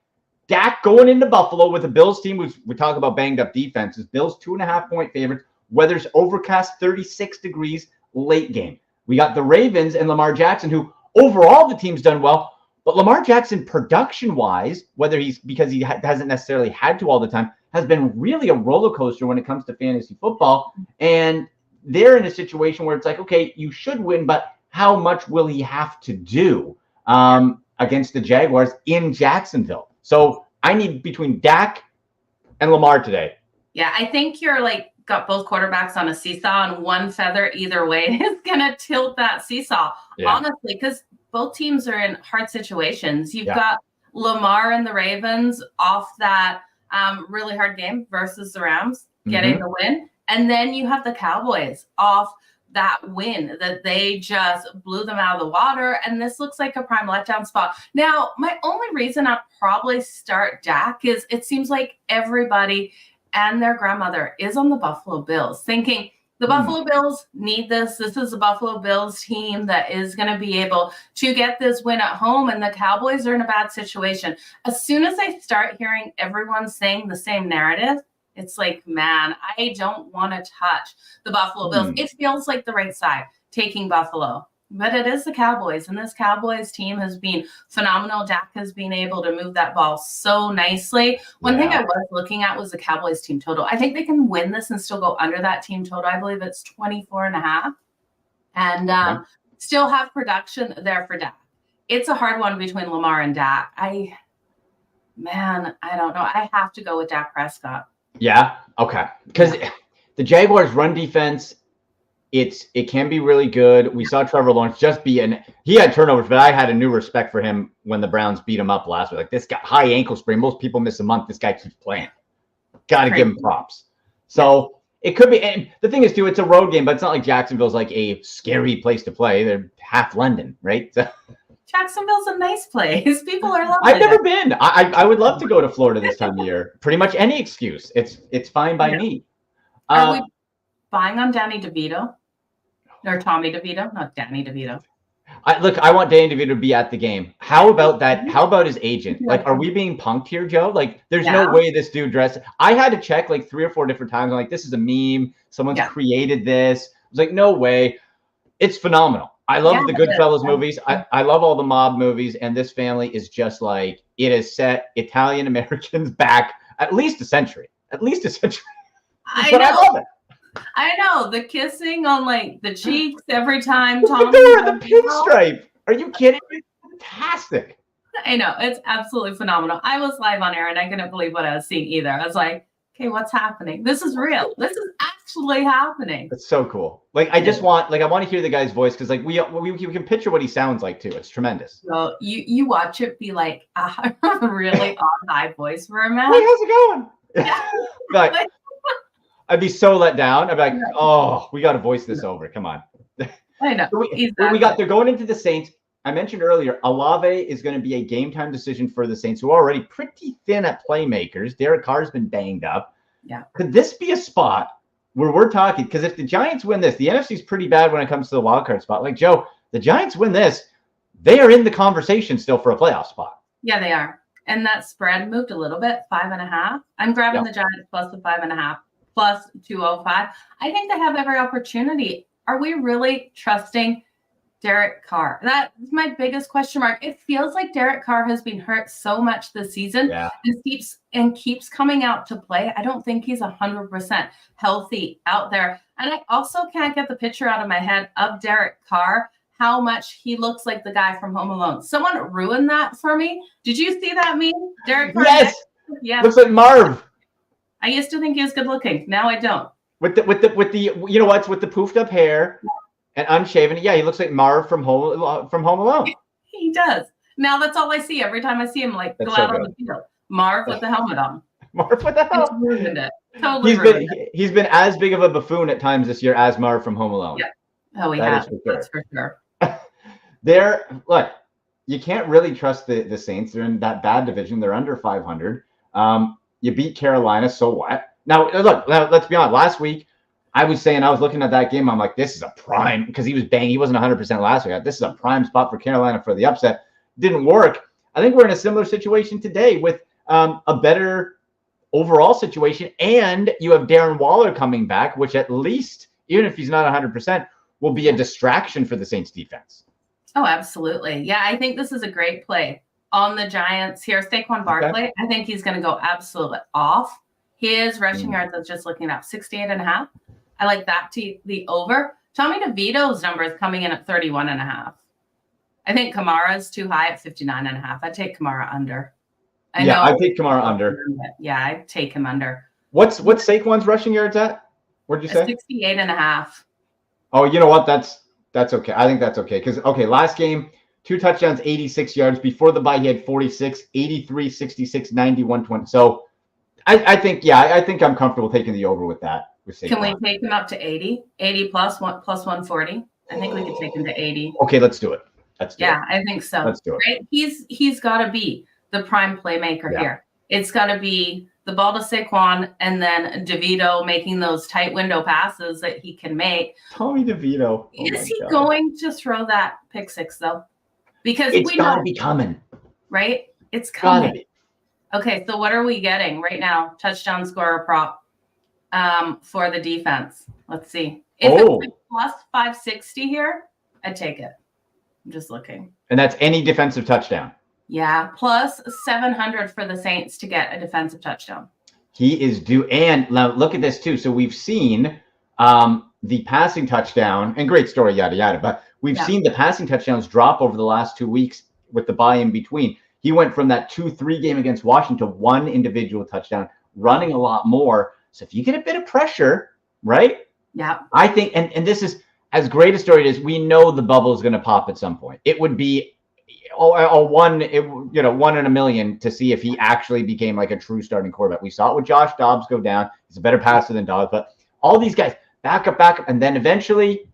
Dak going into Buffalo with the Bills team. We talk about banged up defenses. Bills 2.5-point favorites. Weather's overcast, 36 degrees, late game. We got the Ravens and Lamar Jackson, who overall the team's done well, but Lamar Jackson production-wise, whether because he hasn't necessarily had to all the time, has been really a roller coaster when it comes to fantasy football. And they're in a situation where it's okay, you should win, but how much will he have to do against the Jaguars in Jacksonville? So I need between Dak and Lamar today. Yeah, I think you're got both quarterbacks on a seesaw, and one feather either way is going to tilt that seesaw, honestly, because both teams are in hard situations. You've got Lamar and the Ravens off that really hard game versus the Rams getting the win. And then you have the Cowboys off that win that they just blew them out of the water. And this looks like a prime letdown spot. Now, my only reason I'd probably start Dak is it seems like everybody and their grandmother is on the Buffalo Bills thinking the Buffalo Bills need this. This is the Buffalo Bills team that is going to be able to get this win at home, and the Cowboys are in a bad situation. As soon as I start hearing everyone saying the same narrative, it's man, I don't want to touch the Buffalo Bills. It feels like the right side taking Buffalo. But it is the Cowboys, and this Cowboys team has been phenomenal. Dak has been able to move that ball so nicely. One thing I was looking at was the Cowboys team total. I think they can win this and still go under that team total. I believe it's 24.5, and still have production there for Dak. It's a hard one between Lamar and Dak. I don't know. I have to go with Dak Prescott. Yeah. Okay. Because the Jaguars' run defense it can be really good. We saw Trevor Lawrence he had turnovers, but I had a new respect for him when the Browns beat him up last week. Like, this guy, high ankle sprain. Most people miss a month. This guy keeps playing. Got to give him props. So it could be. And the thing is, too, it's a road game, but it's not like Jacksonville's like a scary place to play. They're half London, right? So, Jacksonville's a nice place. People are lovely. I've never been. I would love to go to Florida this time of year. Pretty much any excuse. It's fine by me. Are we buying on Danny DeVito? Or Tommy DeVito? Not Danny DeVito. I want Danny DeVito to be at the game. How about that? How about his agent? Like, are we being punked here, Joe? Like, there's no way this dude dressed. I had to check like 3 or 4 different times. I'm like, this is a meme. Someone's created this. I was like, no way. It's phenomenal. I love the Goodfellas movies. I love all the mob movies. And this family is just like, it has set Italian Americans back at least a century. At least a century. I love it. I know, the kissing on like the cheeks every time. Tom, the pinstripe. Are you kidding me? Fantastic. I know, it's absolutely phenomenal. I was live on air and I couldn't believe what I was seeing either. I was like, okay, what's happening? This is real. This is actually happening. It's so cool. Like, I want to hear the guy's voice, because like we can picture what he sounds like too. It's tremendous. So you watch it be like a really on high voice for a minute. Hey, how's it going? Yeah. Like, I'd be so let down. I'd be like, oh, we got to voice this over. Come on. I know. They're going into the Saints. I mentioned earlier, Olave is going to be a game time decision for the Saints, who are already pretty thin at playmakers. Derek Carr's been banged up. Yeah. Could this be a spot where we're talking? Because if the Giants win this, the NFC is pretty bad when it comes to the wild card spot. Like, Joe, the Giants win this, they are in the conversation still for a playoff spot. Yeah, they are. And that spread moved a little bit, 5.5. I'm grabbing the Giants plus the 5.5. Plus 205. I think they have every opportunity. Are we really trusting Derek Carr? That's my biggest question mark. It feels like Derek Carr has been hurt so much this season and keeps coming out to play. I don't think he's 100% healthy out there. And I also can't get the picture out of my head of Derek Carr, how much he looks like the guy from Home Alone. Someone ruined that for me. Did you see that meme? Derek Carr? Yes. Yeah. Looks like Marv. I used to think he was good looking. Now I don't. With the you know what's with the poofed up hair and unshaven. Yeah, he looks like Marv from Home Alone. He does. Now that's all I see every time I see him like go out on the field. Marv with the helmet on. Marv with the helmet. Ruined it. Totally he's been as big of a buffoon at times this year as Marv from Home Alone. Yeah. Oh, he has. That's for sure. Look, you can't really trust the Saints. They're in that bad division. They're under 500. You beat Carolina, so what? Now, look, let's be honest. Last week, I was looking at that game. I'm like, this is a prime, because he was banged. He wasn't 100% last week. This is a prime spot for Carolina for the upset. Didn't work. I think we're in a similar situation today with a better overall situation. And you have Darren Waller coming back, which at least, even if he's not 100%, will be a distraction for the Saints defense. Oh, absolutely. Yeah, I think this is a great play on the Giants here. Saquon Barkley, I think he's going to go absolutely off. His rushing yards, I was just looking up, 68.5. I like that to the over. Tommy DeVito's number is coming in at 31.5. I think Kamara's too high at 59.5. I'd take Kamara under. I'd take Kamara under. Yeah, I'd take him under. What's Saquon's rushing yards at? What did you say? 68.5. Oh, you know what? That's okay. I think that's okay. Because, last game, 2 touchdowns, 86 yards. Before the bye, he had 46, 83, 66, 90, 120. So I think I'm comfortable taking the over with that. Can we take him up to 80? 80 plus 140? I think we could take him to 80. Okay, let's do it. I think so. Let's do it. Right? He's got to be the prime playmaker here. It's got to be the ball to Saquon and then DeVito making those tight window passes that he can make. Tommy DeVito. Is he going to throw that pick six, though? Because it's got to be coming. Right? It's coming. Okay, so what are we getting right now? Touchdown scorer prop for the defense. Let's see. If it's plus 560 here, I'd take it. I'm just looking. And that's any defensive touchdown. Yeah, plus 700 for the Saints to get a defensive touchdown. He is due. And now look at this, too. So we've seen the passing touchdown, and great story, yada, yada. But we've seen the passing touchdowns drop over the last 2 weeks with the bye in between. He went from that 2-3 game against Washington to 1 individual touchdown, running a lot more. So if you get a bit of pressure, right, Yeah. I think, and this is as great a story it is, we know the bubble is going to pop at some point. It would be one in a million to see if he actually became like a true starting quarterback. We saw it with Josh Dobbs go down. He's a better passer than Dobbs, but all these guys back up, and then eventually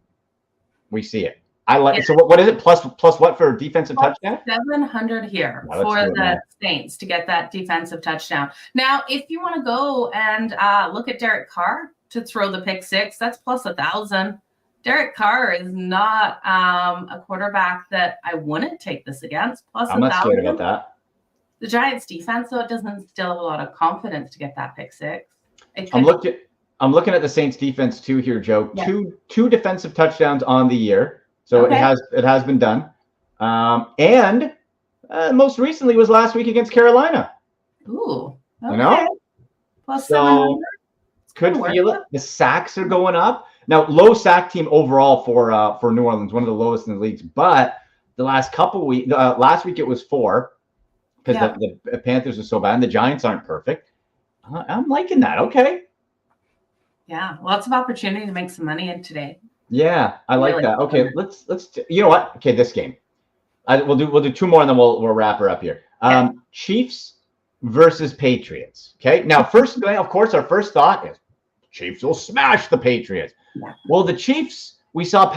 we see it. I like. Yeah. So what is it? Plus what for defensive touchdown? 700 here for the Saints to get that defensive touchdown. Now, if you want to go and look at Derek Carr to throw the pick six, that's plus 1,000. Derek Carr is not a quarterback that I wouldn't take this against. Plus, I'm not scared about that. The Giants' defense, though, it doesn't instill a lot of confidence to get that pick six. I'm looking at the Saints' defense too here, Joe. Yeah. Two defensive touchdowns on the year. So it has been done, and most recently was last week against Carolina. Ooh, okay. You know, plus 700. Could feel it. The sacks are going up now. Low sack team overall for New Orleans, one of the lowest in the leagues. But the last couple weeks, last week it was 4 because the Panthers are so bad, and the Giants aren't perfect. I'm liking that. Okay. Yeah, lots of opportunity to make some money in today. Yeah, I like that. Okay, let's. You know what? Okay, this game, we'll do 2 more and then we'll wrap her up here. Chiefs versus Patriots. Okay, now first, of course, our first thought is Chiefs will smash the Patriots. Yeah. Well, the Chiefs, we saw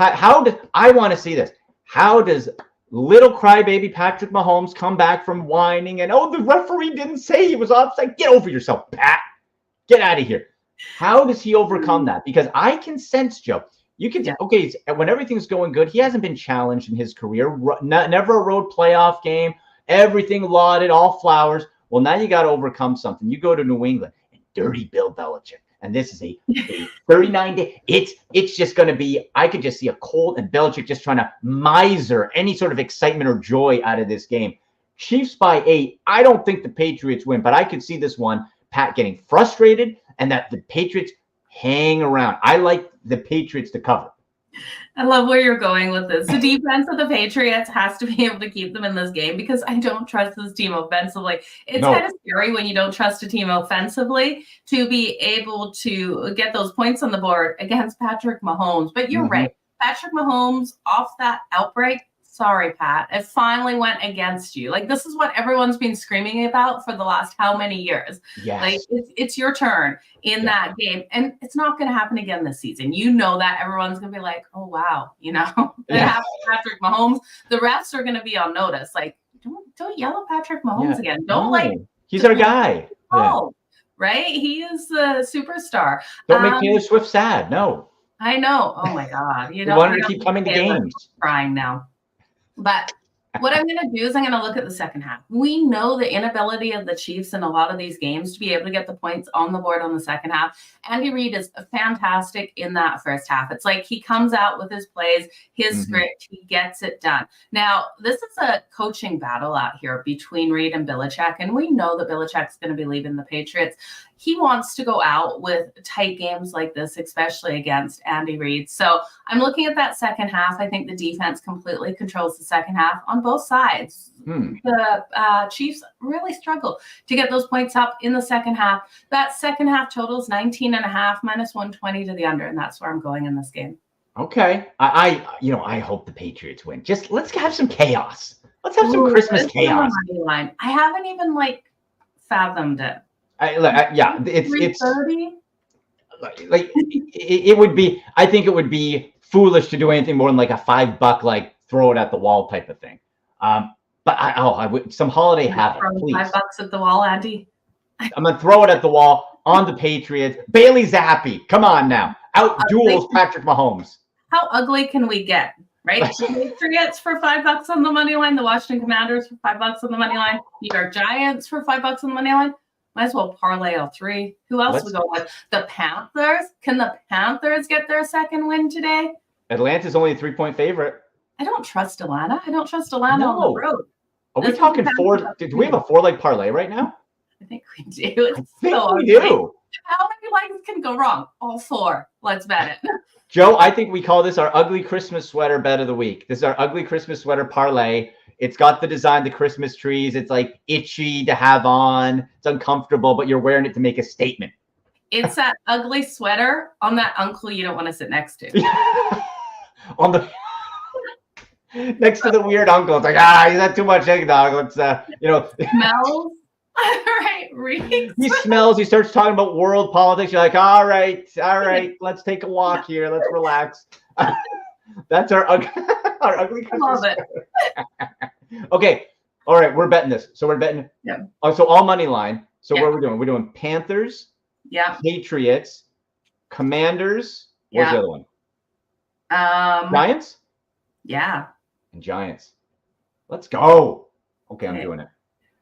I want to see this. How does little crybaby Patrick Mahomes come back from whining and the referee didn't say he was offside? Get over yourself, Pat. Get out of here. How does he overcome that? Because I can sense, Joe. You can when everything's going good, he hasn't been challenged in his career. Never a road playoff game. Everything lauded, all flowers. Well, now you got to overcome something. You go to New England and dirty Bill Belichick, and this is a 39-day. It's just going to be. I could just see a cold and Belichick just trying to miser any sort of excitement or joy out of this game. Chiefs by 8. I don't think the Patriots win, but I could see this one. Pat getting frustrated, and that the Patriots hang around. I like the Patriots to cover. I love where you're going with this. The defense of the Patriots has to be able to keep them in this game because I don't trust this team offensively. It's kind of scary when you don't trust a team offensively to be able to get those points on the board against Patrick Mahomes. But you're right. Patrick Mahomes off that outbreak. Sorry, Pat. It finally went against you. Like, this is what everyone's been screaming about for the last how many years? Yes. Like, it's your turn in that game. And it's not going to happen again this season. You know that. Everyone's going to be like, oh, wow. You know, it happened to Patrick Mahomes. The refs are going to be on notice. Like, don't yell at Patrick Mahomes again. Don't He's our guy. Right? He is the superstar. Don't make Taylor Swift sad. No. I know. Oh, my God. You want her to keep coming to games. Crying now. But what I'm going to do is I'm going to look at the second half. We know the inability of the Chiefs in a lot of these games to be able to get the points on the board on the second half. Andy Reid is fantastic in that first half. It's like he comes out with his plays, his script, he gets it done. Now, this is a coaching battle out here between Reid and Belichick, and we know that Belichick's going to be leaving the Patriots. He wants to go out with tight games like this, especially against Andy Reid. So I'm looking at that second half. I think the defense completely controls the second half on both sides. The Chiefs really struggle to get those points up in the second half. That second half totals 19.5 minus 120 to the under, and that's where I'm going in this game. Okay. I hope the Patriots win. Just let's have some chaos. Let's have some Christmas chaos. I haven't even fathomed it. It's 30. Like it would be. I think it would be foolish to do anything more than like a $5 throw it at the wall type of thing. But I would some holiday havoc, please. $5 at the wall, Andy. I'm gonna throw it at the wall on the Patriots. Bailey Zappi, come on now, out duels Patrick Mahomes. How ugly can we get? Right? Patriots for $5 on the money line. The Washington Commanders for $5 on the money line. New York Giants for $5 on the money line. Might as well parlay all 3. Who else we go with? The Panthers. Can the Panthers get their second win today? Atlanta's only a 3-point favorite. I don't trust Atlanta. I don't trust Atlanta on the road. Are we talking 4? Do we have a 4-leg parlay right now? I think we do. We do. How many legs can go wrong? All 4. Let's bet it. Joe, I think we call this our ugly Christmas sweater bet of the week. This is our ugly Christmas sweater parlay. It's got the design, the Christmas trees. It's itchy to have on. It's uncomfortable, but you're wearing it to make a statement. It's that ugly sweater on that uncle you don't want to sit next to. On the next to the weird uncle. It's like, he's had too much eggnog. Let's, Smells. Right, reeks. He smells. He starts talking about world politics. You're like, all right. Let's take a walk here. Let's relax. That's our ugly Christmas. Love it. Okay. All right. We're betting this. So we're betting. Yeah. Oh, so all money line. So Yeah. what are we doing? We're doing Panthers. Yeah. Patriots. Commanders. What's the other one? Giants. Yeah. And Giants. Let's go. Okay, I'm doing it.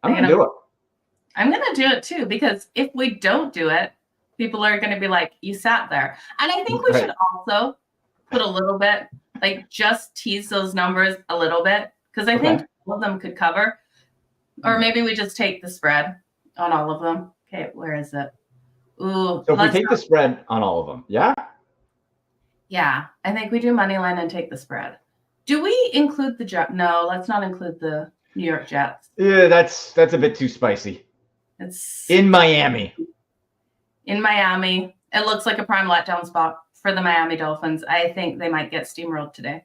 I'm gonna do it. I'm gonna do it too, because if we don't do it, people are gonna be like, you sat there. And I think we should also put a little bit, like just tease those numbers a little bit, because I think all of them could cover. Or maybe we just take the spread on all of them. Okay, where is it? Ooh. So if we take the spread on all of them, yeah? Yeah, I think we do money line and take the spread. Do we include the Jets? No, let's not include the New York Jets. Yeah, that's a bit too spicy. It's in Miami. In Miami. It looks like a prime letdown spot for the Miami Dolphins. I think they might get steamrolled today.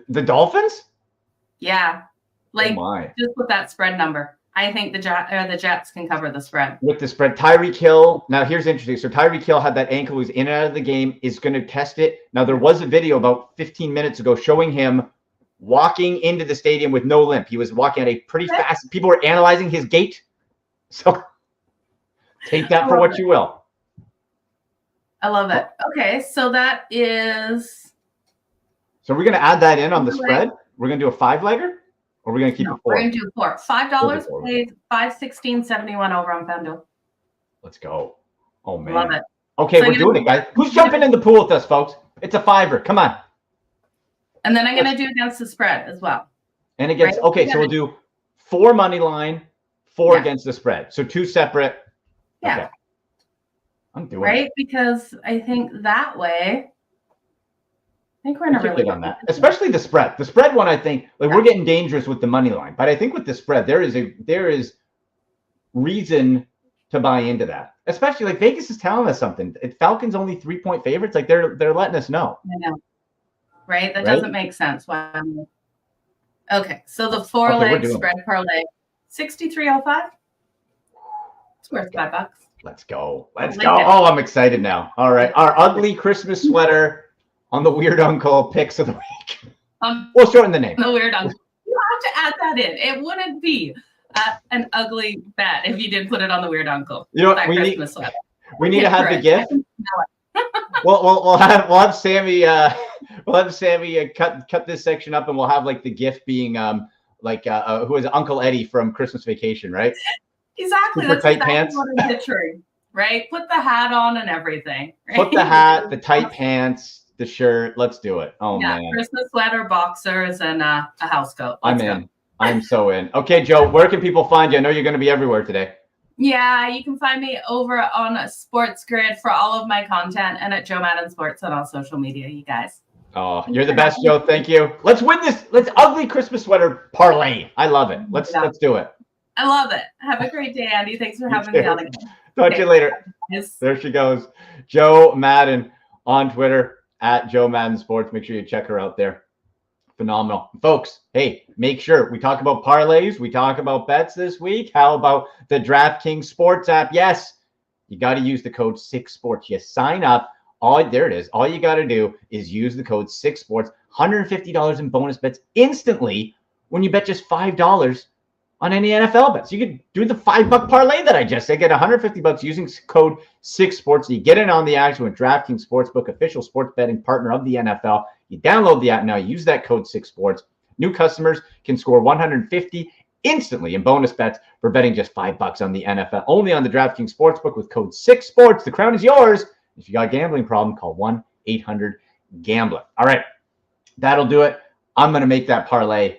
The Dolphins? Yeah. Like, just with that spread number. I think the Jets can cover the spread. With the spread. Tyreek Hill. Now, here's interesting. So, Tyreek Hill had that ankle. He's in and out of the game. Is going to test it. Now, there was a video about 15 minutes ago showing him walking into the stadium with no limp. He was walking at a pretty fast. People were analyzing his gait. So, take that for what you will. I love it. Okay, so that is. So, we're going to add that in on the spread. We're going to do a 5-legger? Or we're going to keep it 4? We're going to do 4. $5 pays $5.16.71 over on FanDuel. Let's go. Oh, man. Love it. Okay, so we're doing it, guys. Who's jumping in the pool with us, folks? It's a $5. Come on. And then I'm going to do against the spread as well. And against, okay, so we'll do 4 money line, 4 against the spread. So 2 separate. Yeah. Okay. I'm doing it. Because I think that way. I think we're in a really on that, especially the spread. The spread one, I think, like we're getting dangerous with the money line, but I think with the spread, there is reason to buy into that. Especially like Vegas is telling us something. Falcons only 3-point favorites. Like they're letting us know. I know, right? That doesn't make sense. Wow. Okay, so the 4-leg spread parlay, 63.05. It's worth $5. Let's go. Let's go. Oh, I'm excited now. All right, our ugly Christmas sweater. On the Weird Uncle picks of the week. We'll shorten the name. The Weird Uncle. You have to add that in. It wouldn't be an ugly bet if you did put it on the Weird Uncle. You know what? We need to have the gift. We'll have Sammy cut this section up, and we'll have like the gift being who is Uncle Eddie from Christmas Vacation, right? Exactly. Super tight pants. What I'm picturing, right? Put the hat on and everything. Right? Put the hat, the tight pants. The shirt, let's do it. Oh man, Christmas sweater, boxers, and a house coat. I'm in. I'm so in. Okay, Joe, where can people find you? I know you're going to be everywhere today. Yeah, you can find me over on Sports Grid for all of my content, and at Joe Madden Sports on all social media. You guys. Oh, you're the best, Joe. Thank you. Let's win this. Let's ugly Christmas sweater parlay. I love it. Let's do it. I love it. Have a great day, Andy. Thanks for having me on again. Talk to you later. Yes. There she goes, Joe Madden on Twitter. At Joe Madden Sports. Make sure you check her out there. Phenomenal. Folks, hey, make sure we talk about parlays. We talk about bets this week. How about the DraftKings Sports app? Yes, you got to use the code 6sports. You sign up. There it is. All you got to do is use the code 6sports. $150 in bonus bets instantly when you bet just $5 on any NFL bets. You could do the $5 parlay that I just said. Get $150 using code 6sports. You get in on the action with DraftKings Sportsbook, official sports betting partner of the NFL. You download the app now. Use that code 6sports. New customers can score $150 instantly in bonus bets for betting just $5 on the NFL. Only on the DraftKings Sportsbook with code 6sports. The crown is yours. If you got a gambling problem, call 1-800-GAMBLER. All right, that'll do it. I'm going to make that parlay.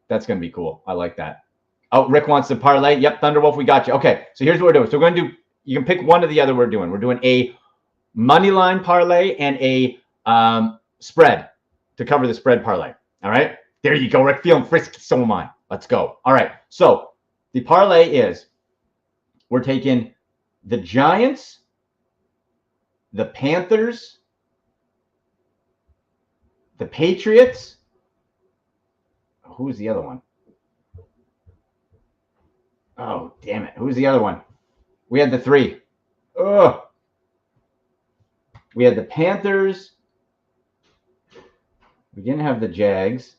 That's going to be cool. I like that. Oh, Rick wants to parlay. Yep, Thunderwolf, we got you. Okay, so here's what we're doing. So we're going to do, you can pick one or the other we're doing. We're doing a money line parlay and a spread to cover the spread parlay. All right, there you go, Rick. Feeling frisky, so am I. Let's go. All right, so the parlay is we're taking the Giants, the Panthers, the Patriots. Who was the other one? Oh, damn it. Who was the other one? We had the three. Ugh. We had the Panthers. We didn't have the Jags.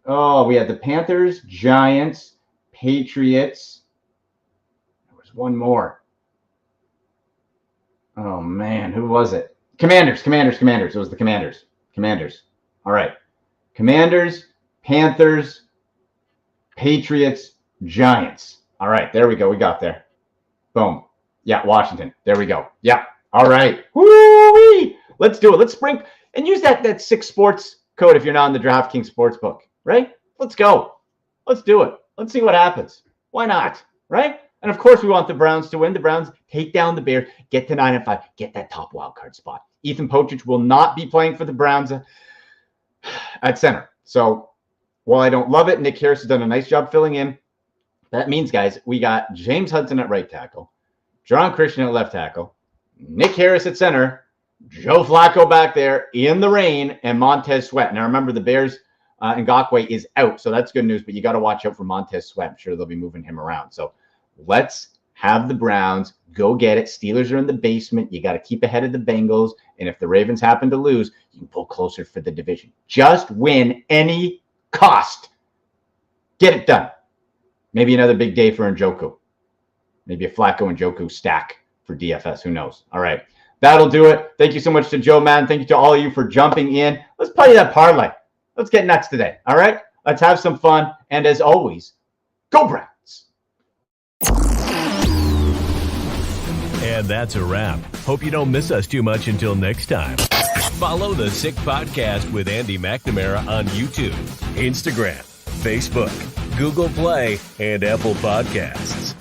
Oh, we had the Panthers, Giants, Patriots. There was one more. Oh, man. Who was it? Commanders. It was the Commanders. All right. Commanders, Panthers, Patriots, Giants. All right. There we go. We got there. Boom. Yeah, Washington. There we go. Yeah. All right. Woo-wee! Let's do it. Let's sprinkle and use that 6 sports code if you're not in the DraftKings Sportsbook, right? Let's go. Let's do it. Let's see what happens. Why not, right? And of course, we want the Browns to win. The Browns take down the Bears, get to 9-5, get that top wild card spot. Ethan Pochich will not be playing for the Browns at center. So while I don't love it, Nick Harris has done a nice job filling in. That means, guys, we got James Hudson at right tackle, John Christian at left tackle, Nick Harris at center, Joe Flacco back there in the rain, and Montez Sweat. Now, remember, the Bears Ngakoue is out, so that's good news, but you got to watch out for Montez Sweat. I'm sure they'll be moving him around. So let's have the Browns go get it. Steelers are in the basement. You got to keep ahead of the Bengals, and if the Ravens happen to lose, you can pull closer for the division. Just win any cost. Get it done. Maybe another big day for Njoku. Maybe a Flacco and Njoku stack for DFS. Who knows? All right. That'll do it. Thank you so much to Joe Madden. Thank you to all of you for jumping in. Let's play that parlay. Let's get nuts today. All right? Let's have some fun. And as always, go Browns. And that's a wrap. Hope you don't miss us too much until next time. Follow the Sick Podcast with Andy McNamara on YouTube, Instagram, Facebook, Google Play, and Apple Podcasts.